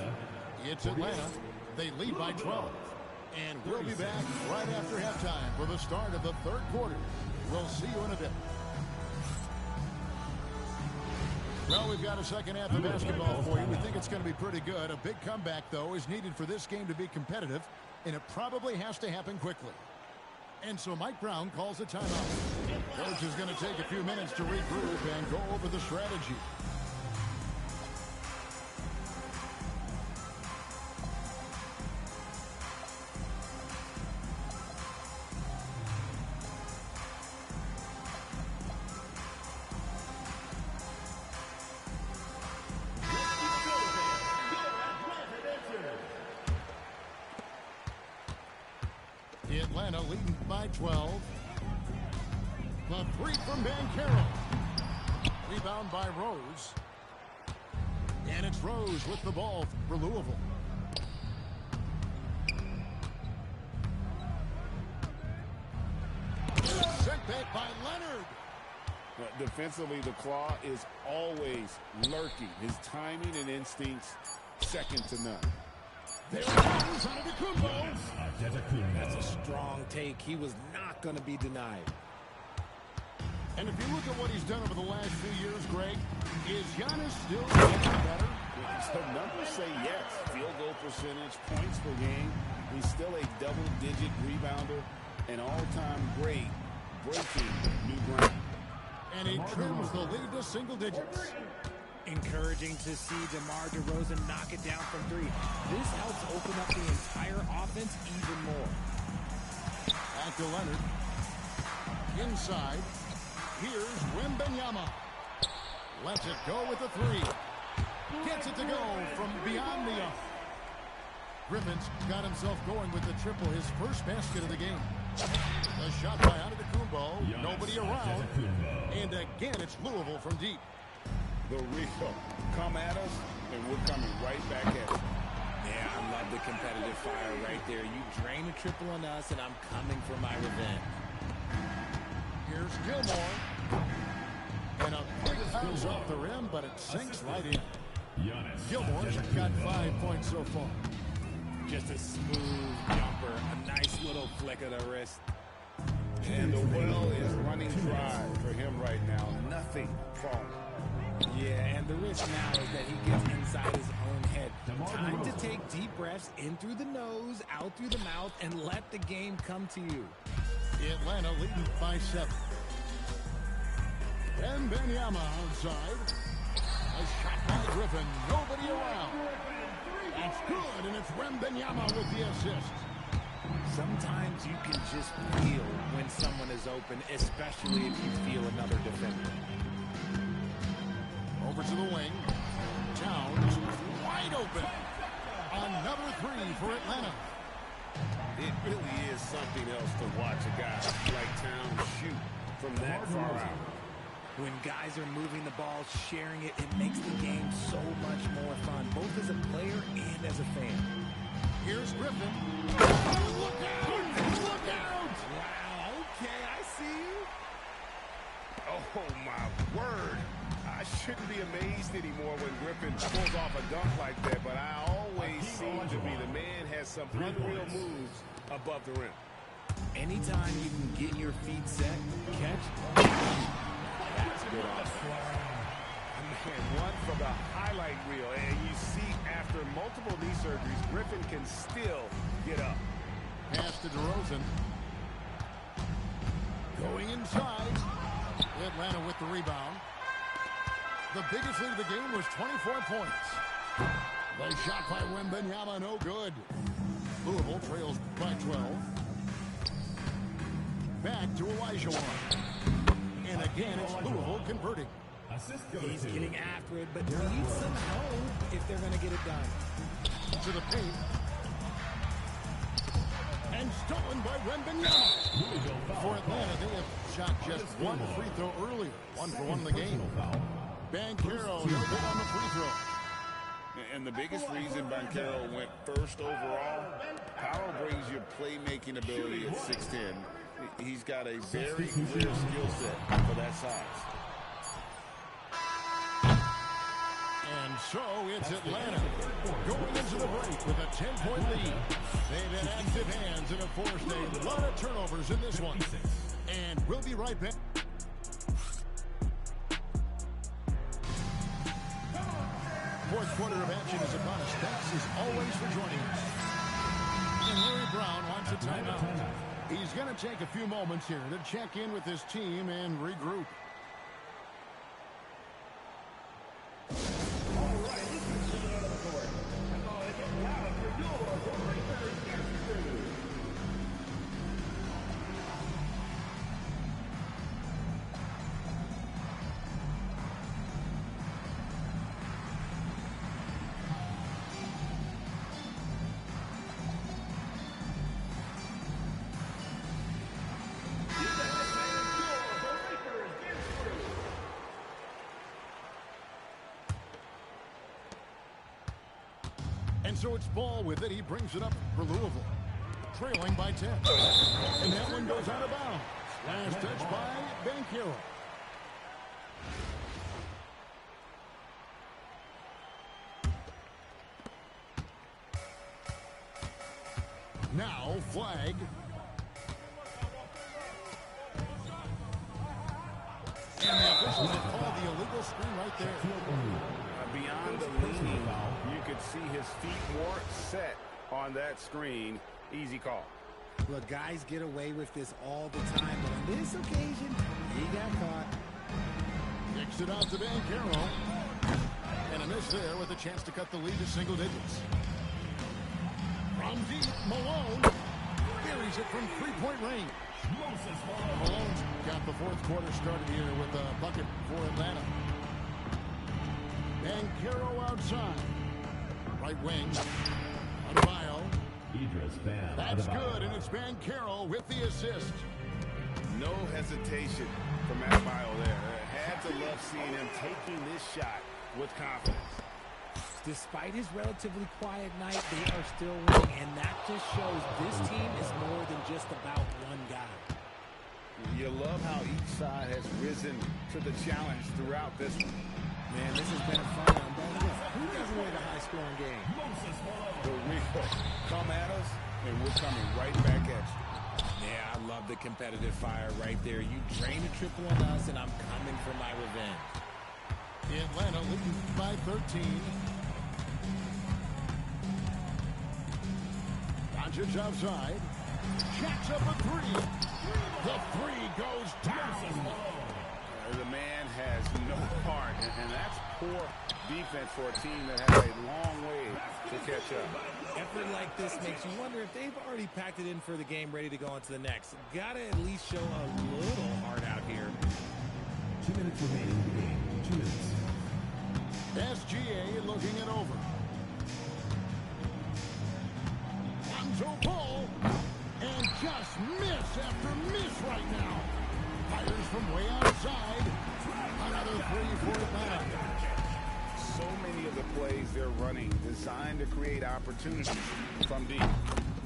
It's Atlanta. They lead by 12. And we'll be back right after halftime for the start of the third quarter. We'll see you in a bit. Well, we've got a second half of basketball for you. We think it's going to be pretty good. A big comeback, though, is needed for this game to be competitive, and it probably has to happen quickly. And so Mike Brown calls a timeout. Coach is going to take a few minutes to regroup and go over the strategy. Atlanta leading by 12. The three from Banchero. Rebound by Rose. And it's Rose with the ball for Louisville. Sent back by Leonard. Defensively, the Claw is always lurking. His timing and instincts, second to none. There it goes, Antetokounmpo. That's a strong take. He was not going to be denied. And if you look at what he's done over the last few years, Greg, is Giannis still getting better? The numbers say yes. Field goal percentage, points per game. He's still a double-digit rebounder, an all-time great, breaking new ground. And he trims the lead to single digits. Encouraging to see DeMar DeRozan knock it down from three. This helps open up the entire offense even more. Back to Leonard. Inside. Here's Wembanyama. Lets it go with the three. Gets it to go from beyond the arc. Griffin's got himself going with the triple, his first basket of the game. A shot by Antetokounmpo. Nobody around. And again, it's Louisville from deep. The Rico come at us, and we're coming right back at it. Yeah, I love the competitive fire right there. You drain a triple on us, and I'm coming for my revenge. Here's Gilmore. And a big bounce off the rim, but it sinks right in. Gilmore's got 5 points so far. Just a smooth jumper, a nice little flick of the wrist. And the well is running dry for him right now. Nothing falling. Yeah, and the risk now is that he gets inside his own head. Time to take deep breaths in through the nose, out through the mouth, and let the game come to you. Atlanta leading by 7. Wembanyama outside. A shot by Griffin. Nobody around. That's good, and it's Wembanyama with the assist. Sometimes you can just feel when someone is open, especially if you feel another defender. Over to the wing. Towns wide open. Another three for Atlanta. It really is something else to watch a guy like Towns shoot from that far out. When guys are moving the ball, sharing it, it makes the game so much more fun, both as a player and as a fan. Here's Griffin. Look out! Look out! Wow, okay, I see you. Oh, my word. I shouldn't be amazed anymore when Griffin pulls off a dunk like that, but I always seem to be the man has some unreal moves above the rim. Anytime you can get your feet set, catch, that's good offense. Man, one from the highlight reel, and you see after multiple knee surgeries, Griffin can still get up. Pass to DeRozan. Going inside. Atlanta with the rebound. The biggest lead of the game was 24 points. The shot by Wembanyama, no good. Louisville trails by 12. Back to Elijah. And again, it's Louisville converting. He's getting after it, but needs some help if they're going to get it done. To the paint. And stolen by Wembanyama. For Atlanta, they have shot just one free throw earlier. 1 for 1 in the game. Banchero, no good on the free throw. And the biggest reason Banchero went first overall, Powell brings your playmaking ability at 6'10". He's got a very clear skill set for that size. And so it's Atlanta going into the break with a 10-point lead. They've had active hands and have forced a lot of turnovers in this one. And we'll be right back. Fourth quarter of action is upon us. Thanks as always for joining us. And Larry Brown wants a timeout. He's going to take a few moments here to check in with his team and regroup. And so it's Ball with it. He brings it up for Louisville. Trailing by 10. And that one goes out of bounds. Last touch by Banchero. Now flag. And the officials have called the illegal screen right there. Beyond the leaning, you could see his feet weren't set on that screen. Easy call. Look, guys get away with this all the time, but on this occasion, he got caught. Kicks it out to Banchero. And a miss there with a chance to cut the lead to single digits. From deep, Malone buries it from three-point range. Malone's got the fourth quarter started here with a bucket for Atlanta. Banchero outside. Right wing. Adebayo. That's good, and it's Banchero with the assist. No hesitation from Adebayo there. Had to love seeing him taking this shot with confidence. Despite his relatively quiet night, they are still winning, and that just shows this team is more than just about one guy. You love how each side has risen to the challenge throughout this one. Man, this has been a fun one, but who doesn't win a high-scoring game? The Rico come at us, and we're coming right back at you. Yeah, I love the competitive fire right there. You drain a triple on us, and I'm coming for my revenge. Atlanta leading by 13. Doncic outside. Jacks up a three. The three goes down. The man has no heart, and that's poor defense for a team that has a long way to catch up. Effort like this makes you wonder if they've already packed it in for the game, ready to go on to the next. Gotta at least show a little heart out here. 2 minutes remaining in the game. 2 minutes. SGA looking it over. Lonzo Ball, and just miss after miss right now. Fires from way outside. Another three for Atlanta. So many of the plays they're running designed to create opportunities from deep.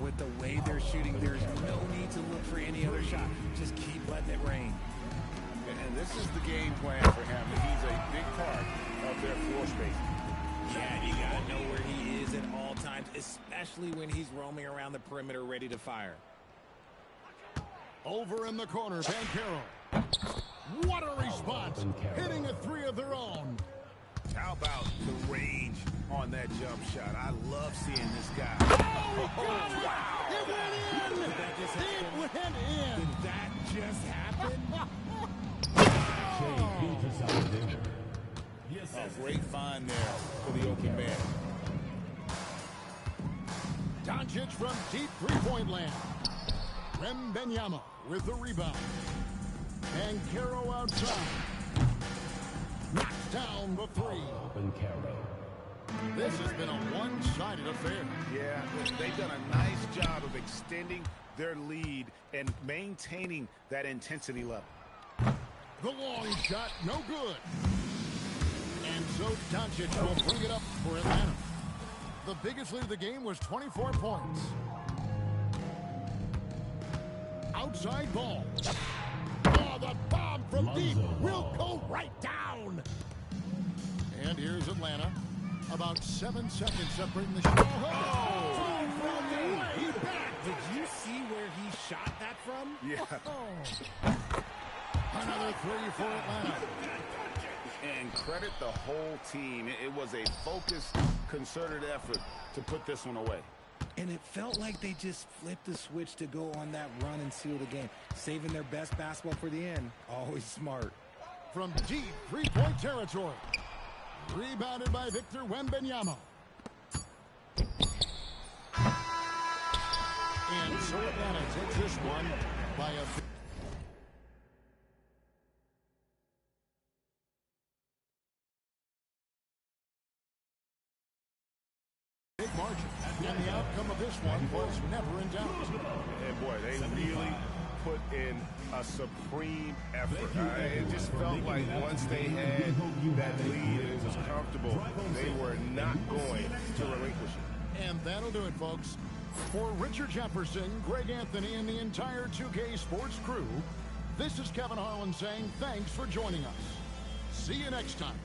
With the way they're shooting, there's no need to look for any other shot. Just keep letting it rain. And this is the game plan for him. He's a big part of their floor space. Yeah, you gotta know where he is at all times, especially when he's roaming around the perimeter ready to fire. Over in the corner, Banchero. What a response! Hitting a three of their own. How about the range on that jump shot? I love seeing this guy. Oh, wow! It went in! Did that just happen? It went in! Did that just happen? A great find there for the open man. Doncic from deep three-point land. Wembanyama with the rebound. Banchero outside. Knocks down the three. This has been a one-sided affair. Yeah, they've done a nice job of extending their lead and maintaining that intensity level. The long shot, no good. And so Doncic will bring it up for Atlanta. The biggest lead of the game was 24 points. Outside Ball. Oh, the bomb from deep will go right down. And here's Atlanta. About 7 seconds separating the shot. Oh! Way back. Did you see where he shot that from? Yeah. Another three for Atlanta. And credit the whole team. It was a focused, concerted effort to put this one away. And it felt like they just flipped the switch to go on that run and seal the game. Saving their best basketball for the end. Always smart. From deep three-point territory. Rebounded by Victor Wembanyama. And so Atlanta takes this one by a big margin. And the outcome of this one was never in doubt. And boy, they really put in a supreme effort. It just felt like once they had that lead and it was comfortable, they were not going to relinquish it. And that'll do it, folks. For Richard Jefferson, Greg Anthony, and the entire 2K Sports crew, this is Kevin Harlan saying thanks for joining us. See you next time.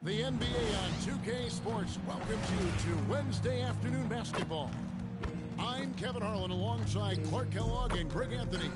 The NBA on 2K Sports welcomes you to Wednesday afternoon basketball. I'm Kevin Harlan alongside Clark Kellogg and Greg Anthony.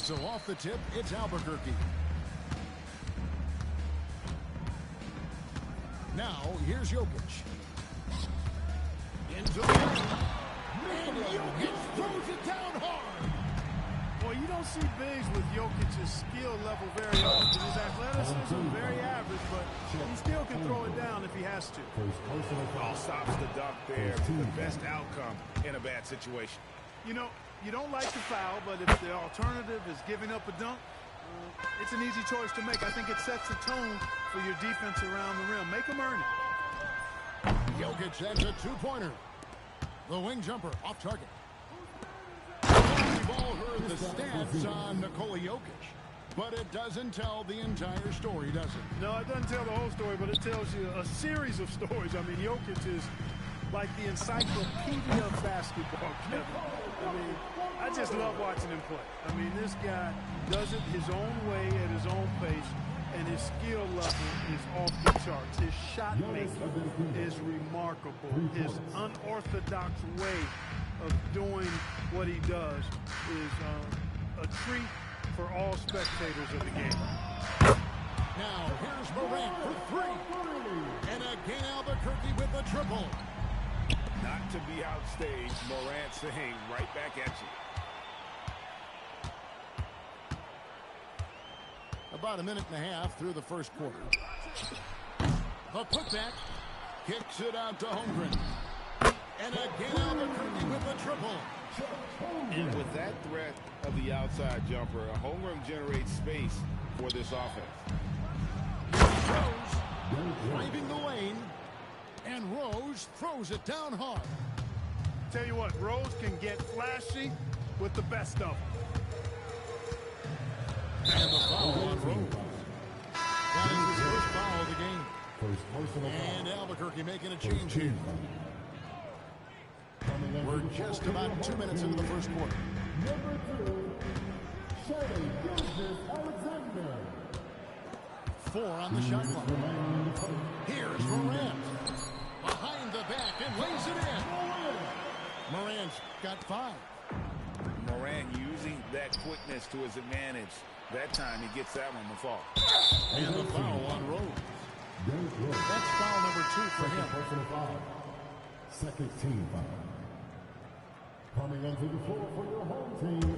So off the tip, it's Albuquerque. Now, here's Jokic. Into the lane. And Jokic throws it down hard. Well, you don't see bigs with Jokic's skill level very often. His athleticism very average, but he still can throw it down if he has to. Ball stops the dunk there. The best outcome in a bad situation. You know, you don't like the foul, but if the alternative is giving up a dunk, it's an easy choice to make. I think it sets the tone for your defense around the rim. Make them earn it. Jokic has a two-pointer. The wing jumper off target. We've all heard the stats on Nikola Jokic, but it doesn't tell the entire story, does it? No, it doesn't tell the whole story, but it tells you a series of stories. I mean, Jokic is like the encyclopedia of basketball, Kevin. I mean, I just love watching him play. I mean, this guy does it his own way at his own pace, and his skill level is off the charts. His shot making is remarkable. His unorthodox way of doing what he does is a treat for all spectators of the game. Now, here's Morant for three. And again, Albuquerque with the triple. Not to be outstaged, Morant saying right back at you. About a minute and a half through the first quarter. The putback kicks it out to Holmgren. And again, Albuquerque with the triple. And with that threat of the outside jumper, Holmgren generates space for this offense. Rose driving the lane. And Rose throws it down hard. Tell you what, Rose can get flashy with the best of them. And the foul on Rose. That is his first foul of the game. And Albuquerque making a change here. We're just about 2 minutes into the first quarter. Four on the shot clock. Here's Morant. Behind the back and lays it in. Morant's got five. Morant using that quickness to his advantage. That time he gets that one to fall. And the foul on Rose. That's foul number 2 for him. Second team foul. Coming onto the floor for your home team,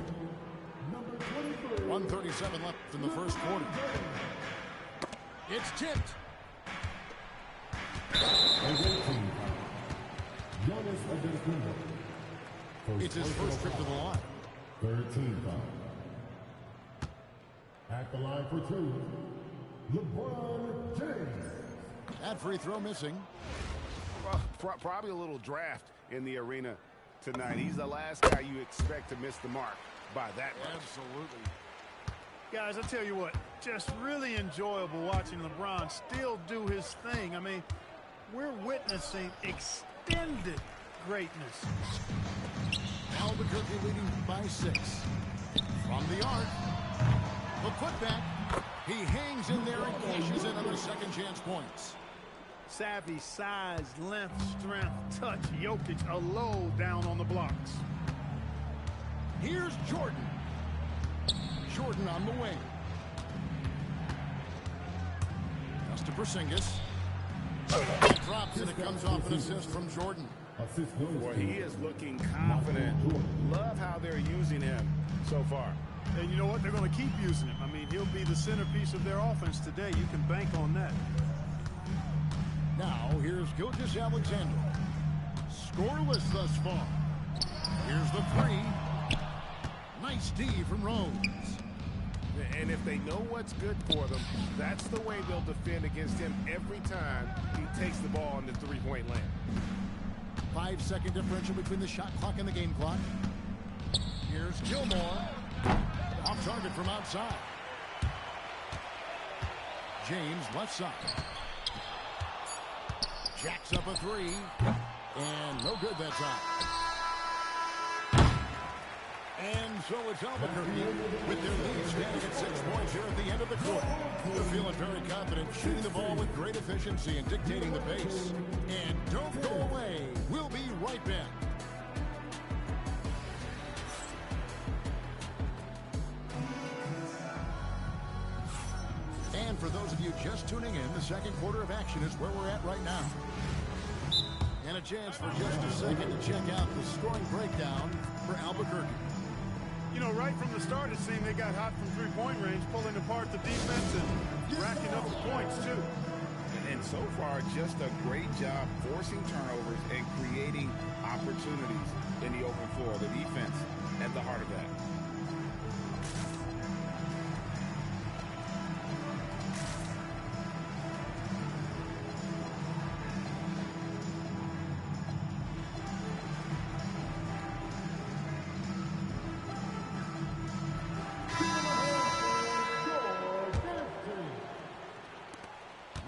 number 23. 1:37 left in the first quarter. It's tipped. It's his first trip to the line. Third team foul. At the line for two, LeBron James. That free throw missing. Probably a little draft in the arena tonight. He's the last guy you expect to miss the mark by that much. Absolutely. Guys, I tell you what, just really enjoyable watching LeBron still do his thing. I mean, we're witnessing extended greatness. Albuquerque leading by 6. From the arc. The putback. He hangs in there and cashes in on the second chance points. Savvy, size, length, strength, touch. Jokic a low down on the blocks. Here's Jordan. Jordan on the wing. Just to Porzingis. It drops and it comes off an assist from Jordan. Well, he is looking confident. Love how they're using him so far. And you know what? They're going to keep using him. I mean, he'll be the centerpiece of their offense today. You can bank on that. Now, here's Gilgeous-Alexander. Scoreless thus far. Here's the three. Nice D from Rose. And if they know what's good for them, that's the way they'll defend against him every time he takes the ball in the three-point land. 5-second differential between the shot clock and the game clock. Here's Gilmore. Off target from outside. James left side. Jacks up a three. And no good that time. And so it's Albuquerque with their lead standing at 6 points here at the end of the quarter. They're feeling very confident, shooting the ball with great efficiency and dictating the pace. And don't go away. We'll be right back. And for those of you just tuning in, the second quarter of action is where we're at right now. And a chance for just a second to check out the scoring breakdown for Albuquerque. You know, right from the start, it seemed they got hot from three-point range, pulling apart the defense and racking up the points, too. And so far, just a great job forcing turnovers and creating opportunities in the open floor. The defense at the heart of that.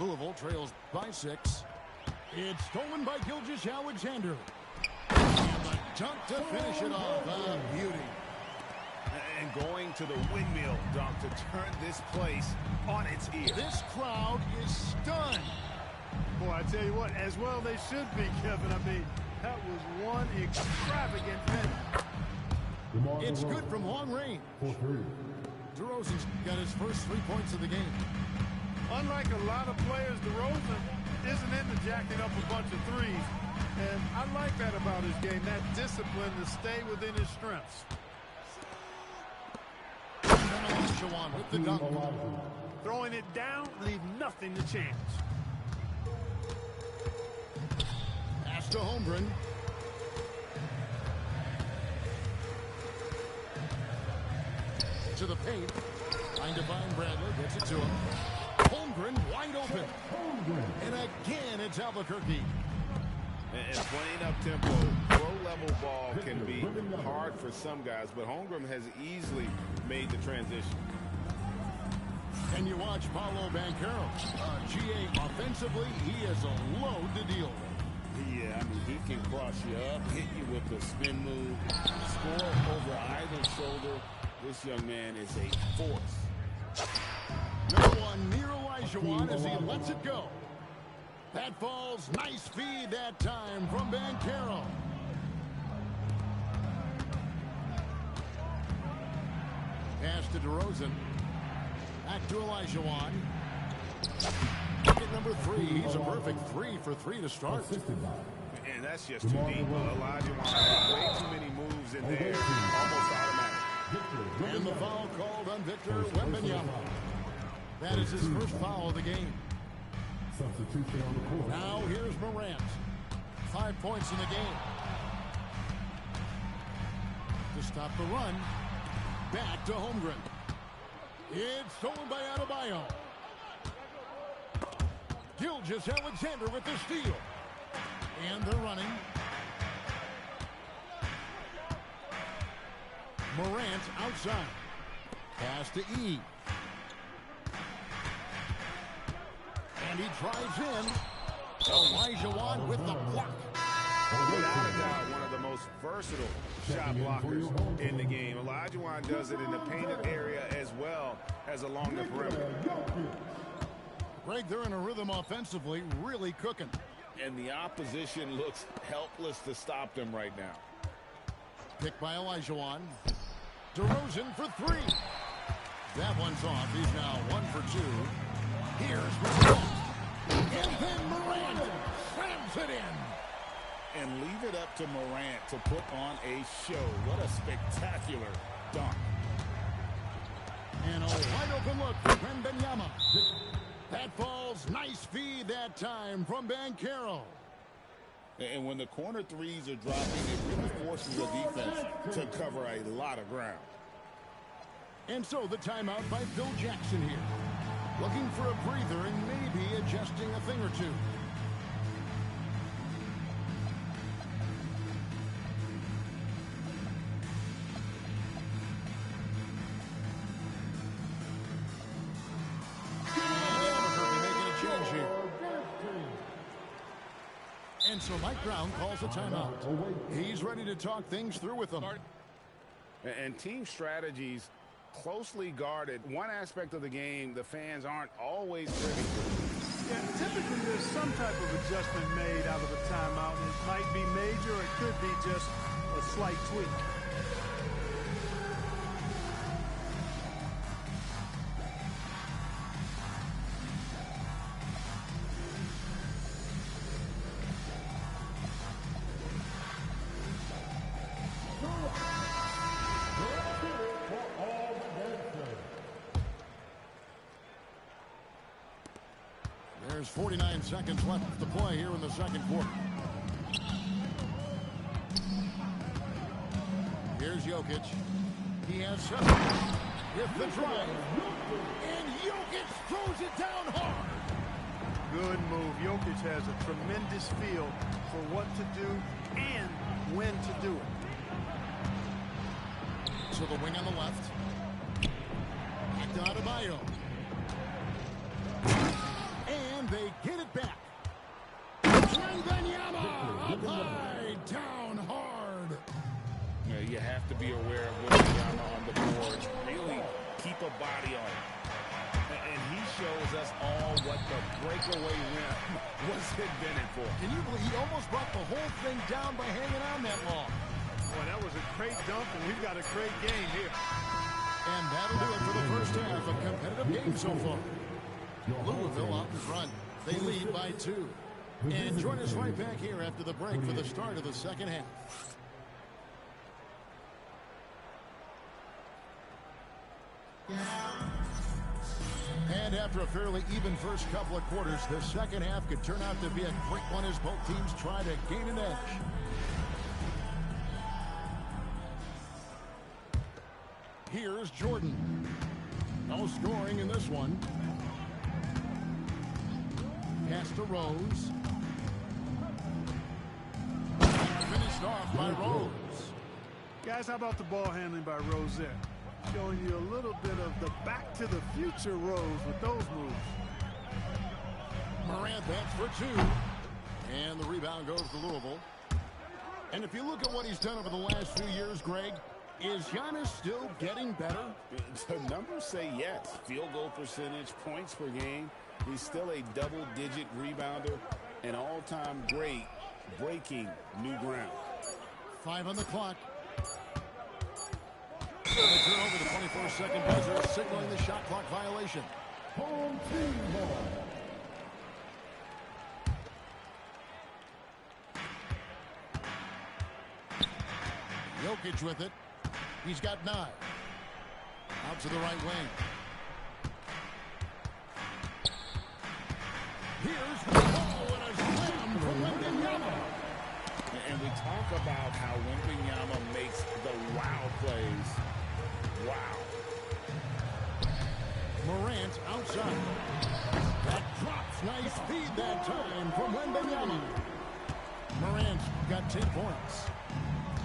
Louisville trails by 6. It's stolen by Gilgeous-Alexander. And the dunk to finish it off. A beauty. And going to the windmill dunk to turn this place on its ear. This crowd is stunned. Boy, I tell you what, as well they should be, Kevin. I mean, that was one extravagant finish. It's good from long range. DeRozan's got his first 3 points of the game. Unlike a lot of players, DeRozan isn't into jacking up a bunch of threes. And I like that about his game, that discipline to stay within his strengths. Shawan with the dunk. Throwing it down, leave nothing to chance. Pass to Holmgren. To the paint. Trying to find Bradley. Gets it to him. Holmgren wide open. And again, it's Albuquerque. And playing up-tempo, pro-level ball can be hard for some guys, but Holmgren has easily made the transition. And you watch Paolo Banchero. GA offensively, he is a load to deal with. Yeah, I mean, he can cross you up, hit you with the spin move, score over either shoulder. This young man is a force. No one near Olajuwon as he lets it go. That falls. Nice feed that time from Banchero. Pass to DeRozan. Back to Olajuwon. Bucket number 3. He's a perfect 3 for 3 to start. And that's just too deep. Olajuwon had way too many moves in there. Almost automatic. And the foul called on Victor Wembanyama. That is his first foul of the game. Substitution on the court. Now here's Morant. 5 points in the game. To stop the run. Back to Holmgren. It's stolen by Adebayo. Gilgeous-Alexander with the steal. And they're running. Morant outside. Pass to E. And he drives in. Olajuwon with the block. Without a doubt, one of the most versatile shot blockers in the game. Olajuwon does it in the painted area as well as along the perimeter. Greg, they're in a rhythm offensively, really cooking. And the opposition looks helpless to stop them right now. Picked by Olajuwon. DeRozan for 3. That one's off. He's now 1 for 2. Here's Morant. And then Morant slams it in. And leave it up to Morant to put on a show. What a spectacular dunk. And a wide open look for Wembanyama. That falls. Nice feed that time from Banchero. And when the corner threes are dropping, it really forces the defense to cover a lot of ground. And so the timeout by Phil Jackson here. Looking for a breather and maybe adjusting a thing or two. so Mike Brown calls a timeout. He's ready to talk things through with them. And team strategies closely guarded. One aspect of the game the fans aren't always privy to. Yeah, typically there's some type of adjustment made out of a timeout. It might be major, it could be just a slight tweak. There's 49 seconds left to play here in the second quarter. Here's Jokic. He has 7 with the drive. And Jokic throws it down hard. Good move. Jokic has a tremendous feel for what to do and when to do it. To the wing on the left. Back to Adebayo. And they get it back. Wembanyama up high, down hard. Yeah, you have to be aware of Wembanyama on the boards. Really keep a body on it. And he shows us all what the breakaway rim was invented for. Can you believe he almost brought the whole thing down by hanging on that long? Boy, that was a great dunk, and we've got a great game here. And that'll do it for the first half of competitive game so far. Louisville out in front. They lead by 2. And join us right back here after the break for the start of the second half. And after a fairly even first couple of quarters, the second half could turn out to be a quick one as both teams try to gain an edge. Here's Jordan. No scoring in this one. Pass to Rose. Finished off by Rose. Guys, how about the ball handling by Rosette? Showing you a little bit of the back-to-the-future Rose with those moves. Morant bats for 2. And the rebound goes to Louisville. And if you look at what he's done over the last few years, Greg, is Giannis still getting better? The numbers say yes. Field goal percentage, points per game. He's still a double-digit rebounder, an all-time great, breaking new ground. 5 on the clock. They turn over the 24-second buzzer, signaling the shot clock violation. Home team ball. Jokic with it. He's got 9. Out to the right wing. Here's the ball and a slam from Wembanyama. And we talk about how Wembanyama makes the wow plays. Wow. Morant outside. That drops. Nice feed that time from Wembanyama. Morant's got 10 points.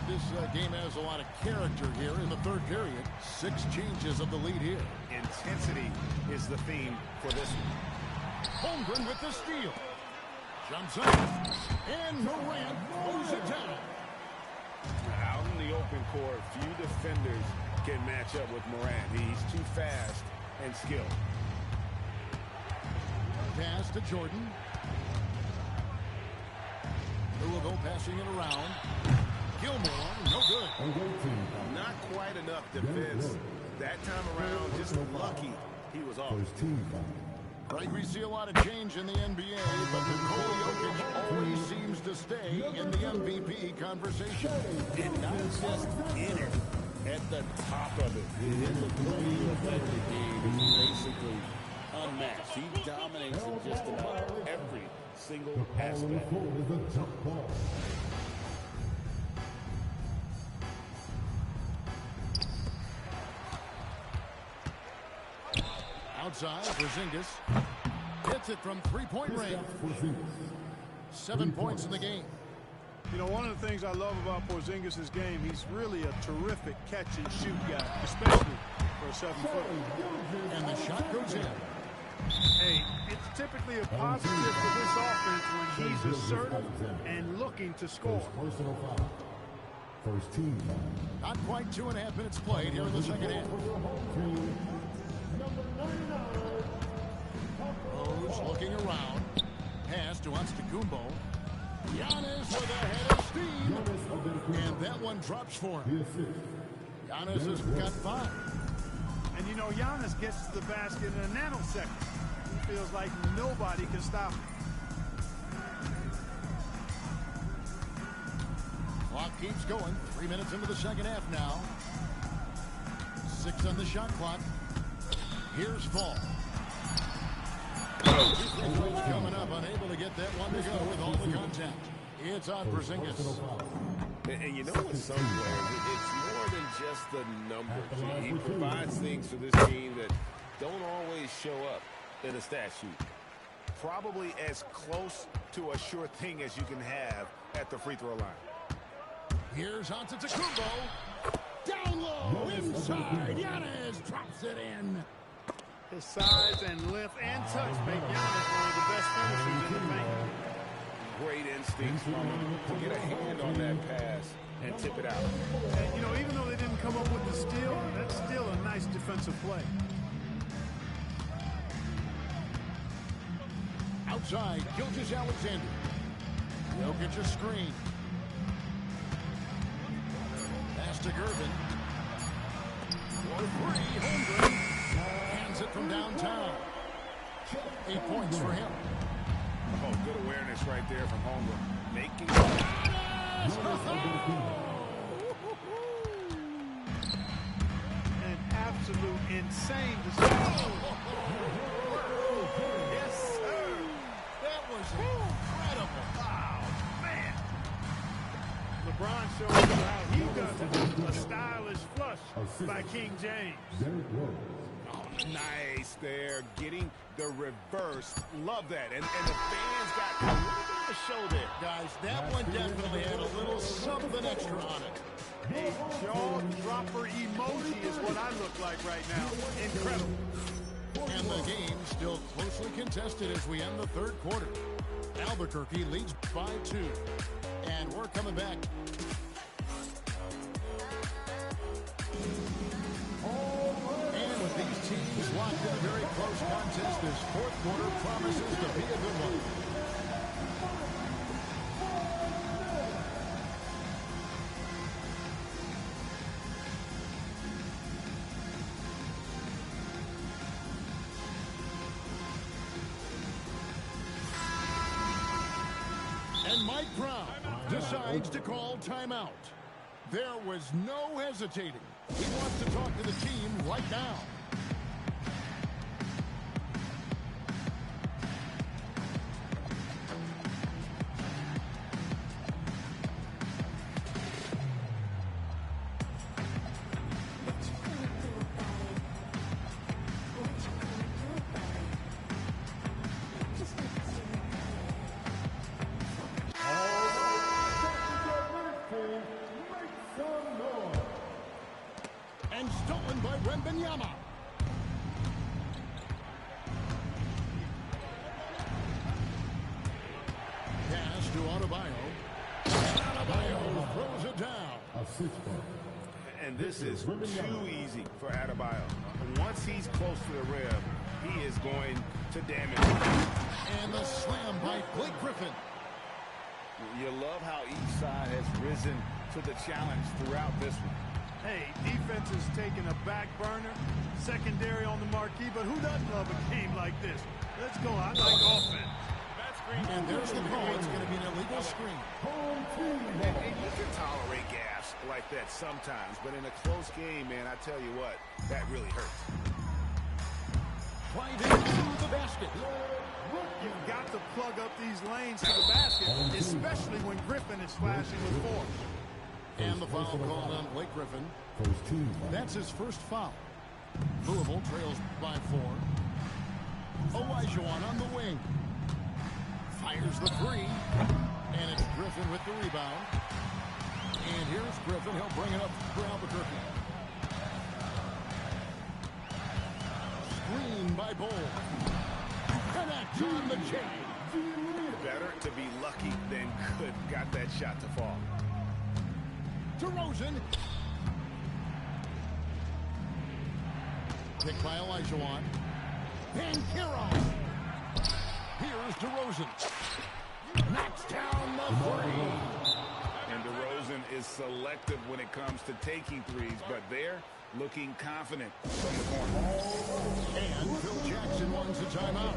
This game has a lot of character here in the third period. 6 changes of the lead here. Intensity is the theme for this one. Holmgren with the steal. Jumps up. And Morant throws it down. Out in the open court, few defenders can match up with Morant. He's too fast and skilled. Pass to Jordan. Louisville passing it around. Gilmore, no good. Not quite enough defense. That time around, just lucky he was off. Right, we see a lot of change in the NBA, but Nikola Jokic always seems to stay in the MVP conversation. And not just in it, at the top of it. In the play effective game is basically unmatched. He dominates in just about every single aspect. Outside, Porzingis hits it from three-point range. 7 points in the game. You know, one of the things I love about Porzingis' game, he's really a terrific catch-and-shoot guy, especially for a 7-footer. And the shot goes in. Hey, it's typically definitely a positive for this offense when he's assertive and looking to score. Personal foul. First team foul. Not quite 2.5 minutes played here in the second half. Rose looking around. Pass to Antetokounmpo. Giannis with a head of steam. And that one drops for him. Giannis has got 5. And you know, Giannis gets to the basket in a nanosecond. He feels like nobody can stop him. Clock keeps going. 3 minutes into the second half now. 6 on the shot clock. Here's Fall. Coming up, unable to get that one to go with all the contact. It's on Porzingis. And you know what, some players, it's more than just the numbers. He provides things for this team that don't always show up in a stat sheet. Probably as close to a sure thing as you can have at the free throw line. Here's Antetokounmpo. Down low, inside. Giannis drops it in. His size and length and touch make Giannis one of the best finishers in the paint. Great instincts from him to get a hand on that pass and tip it out. And, you know, even though they didn't come up with the steal, that's still a nice defensive play. Outside, Gilgeous-Alexander. Jokic a screen. Pass to Gervin. For 3, Holmgren. Hands it from downtown. 8 points for him. Oh, good awareness right there from Holmgren. Making an absolute insane decision. Yes, sir. That was incredible. Wow, man. LeBron showed you how he does it. A stylish flush by King James. oh, nice there. Getting the reverse. Love that. And the fans got a little bit of a show there. Guys, that one definitely had a little something extra on it. A jaw-dropper emoji is what I look like right now. Incredible. And the game still closely contested as we end the third quarter. Albuquerque leads by 2. And we're coming back. And with these teams locked in a very close contest, this fourth quarter promises to be a good one. And Mike Brown decides to call timeout. There was no hesitating. He wants to talk to the team right now. And stolen by Wembanyama. Pass to Adebayo. Adebayo throws it down. And this is too easy for Adebayo. Once he's close to the rim, he is going to damage it. And the slam by Blake Griffin. You love how each side has risen to the challenge throughout this one. Hey, defense is taking a back burner, secondary on the marquee, but who doesn't love a game like this? Let's go. I like offense. And there's the call. It's going to be an illegal screen. And you can tolerate gas like that sometimes, but in a close game, man, I tell you what, that really hurts. Right into the basket. You've got to plug up these lanes to the basket, especially when Griffin is flashing with force. And the foul called on Blake Griffin. That's his first foul. Louisville trails by 4. Olajuwon on the wing. Fires the 3. And it's Griffin with the rebound. And here's Griffin. He'll bring it up for Albuquerque. Screen by Bull. Connects on the Better to be lucky than good. Got that shot to fall. DeRozan. Picked by Olajuwon. Banchero. Here's DeRozan. Knocks down the three. And DeRozan is selective when it comes to taking threes, but they're looking confident from the corner. And Phil Jackson wants a timeout.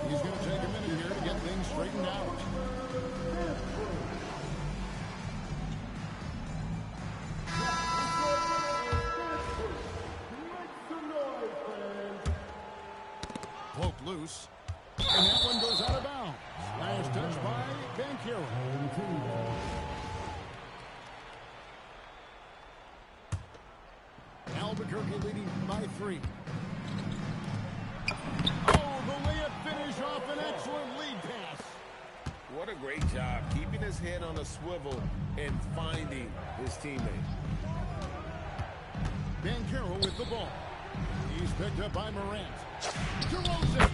He's going to take a minute here to get things straightened out. Poke loose. And that one goes out of bounds. Last touch by Banchero. Albuquerque leading by 3. Oh, the layup finish off an excellent lead pass. What a great job keeping his head on a swivel and finding his teammate. Banchero with the ball. He's picked up by Morant. DeRozan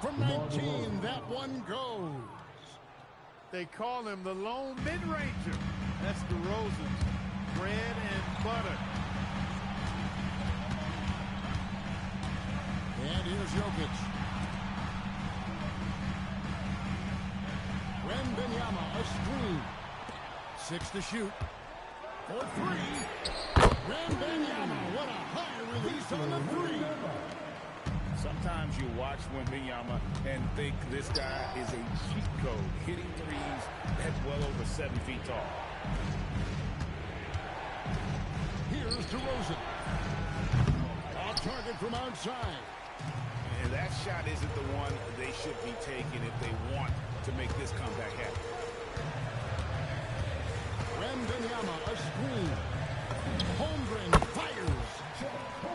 from 19. That one goes. They call him the lone mid-ranger. That's DeRozan's bread and butter. And here's Jokic. Wembanyama, a screen. 6 to shoot. For 3. Wembanyama, what a high release on the 3. Sometimes you watch Wembanyama and think this guy is a cheat code, hitting threes at well over 7 feet tall. Here's DeRozan. Off target from outside. And that shot isn't the one they should be taking if they want to make this comeback happen. Wembanyama, a screen. Holmgren fires.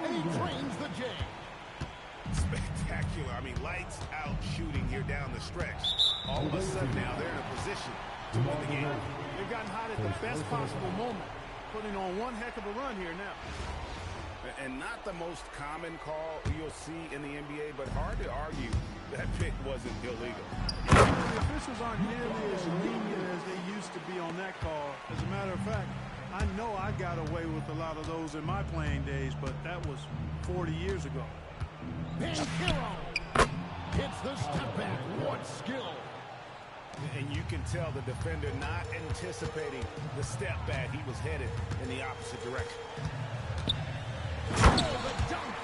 And he drains the J. Spectacular. I mean, lights out shooting here down the stretch. All of a sudden now they're in a position to win the game. They've gotten hot at the best possible moment, putting on one heck of a run here now. And not the most common call you'll see in the NBA, but hard to argue that pick wasn't illegal. The officials aren't nearly as lenient as they used to be on that call. As a matter of fact, I know I got away with a lot of those in my playing days, but that was 40 years ago. Banchero hits the step back. What skill. And you can tell the defender not anticipating the step back. He was headed in the opposite direction. Oh, the dunk.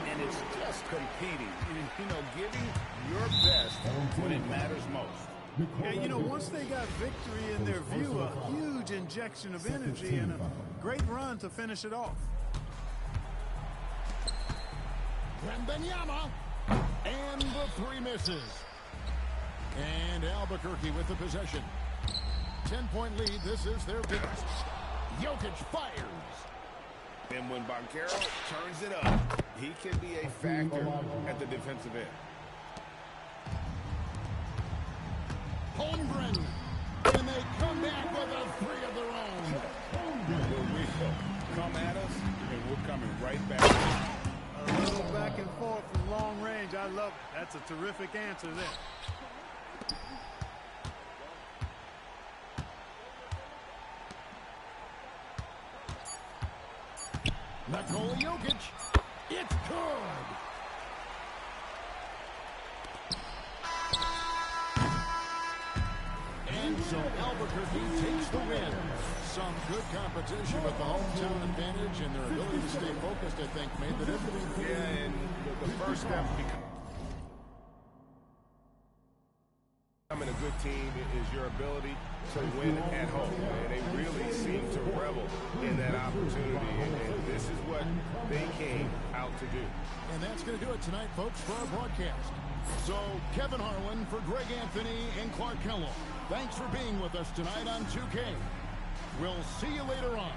And it's just competing, you know, giving your best when it matters most. Yeah, you know, once they got victory in their view, a huge injection of energy and a great run to finish it off. Wembanyama. And the 3 misses. And Albuquerque with the possession. 10-point lead. This is their biggest. Jokic fires. And when Banchero turns it up, he can be a factor at the defensive end. Holmgren. And they come back with a 3 of their own. Will come at us, and we're coming right back. A little back and forth from long range. I love it. That's a terrific answer there. Nikola Jokic. It's good. And so Albuquerque takes the win. Some good competition with the hometown advantage and their ability to stay focused, I think, made the difference. Yeah, and the first step becoming a good team is your ability to win at home. And they really seem to revel in that opportunity. And this is what they came out to do. And that's going to do it tonight, folks, for our broadcast. So, Kevin Harlan for Greg Anthony and Clark Kellogg. Thanks for being with us tonight on 2K. We'll see you later on.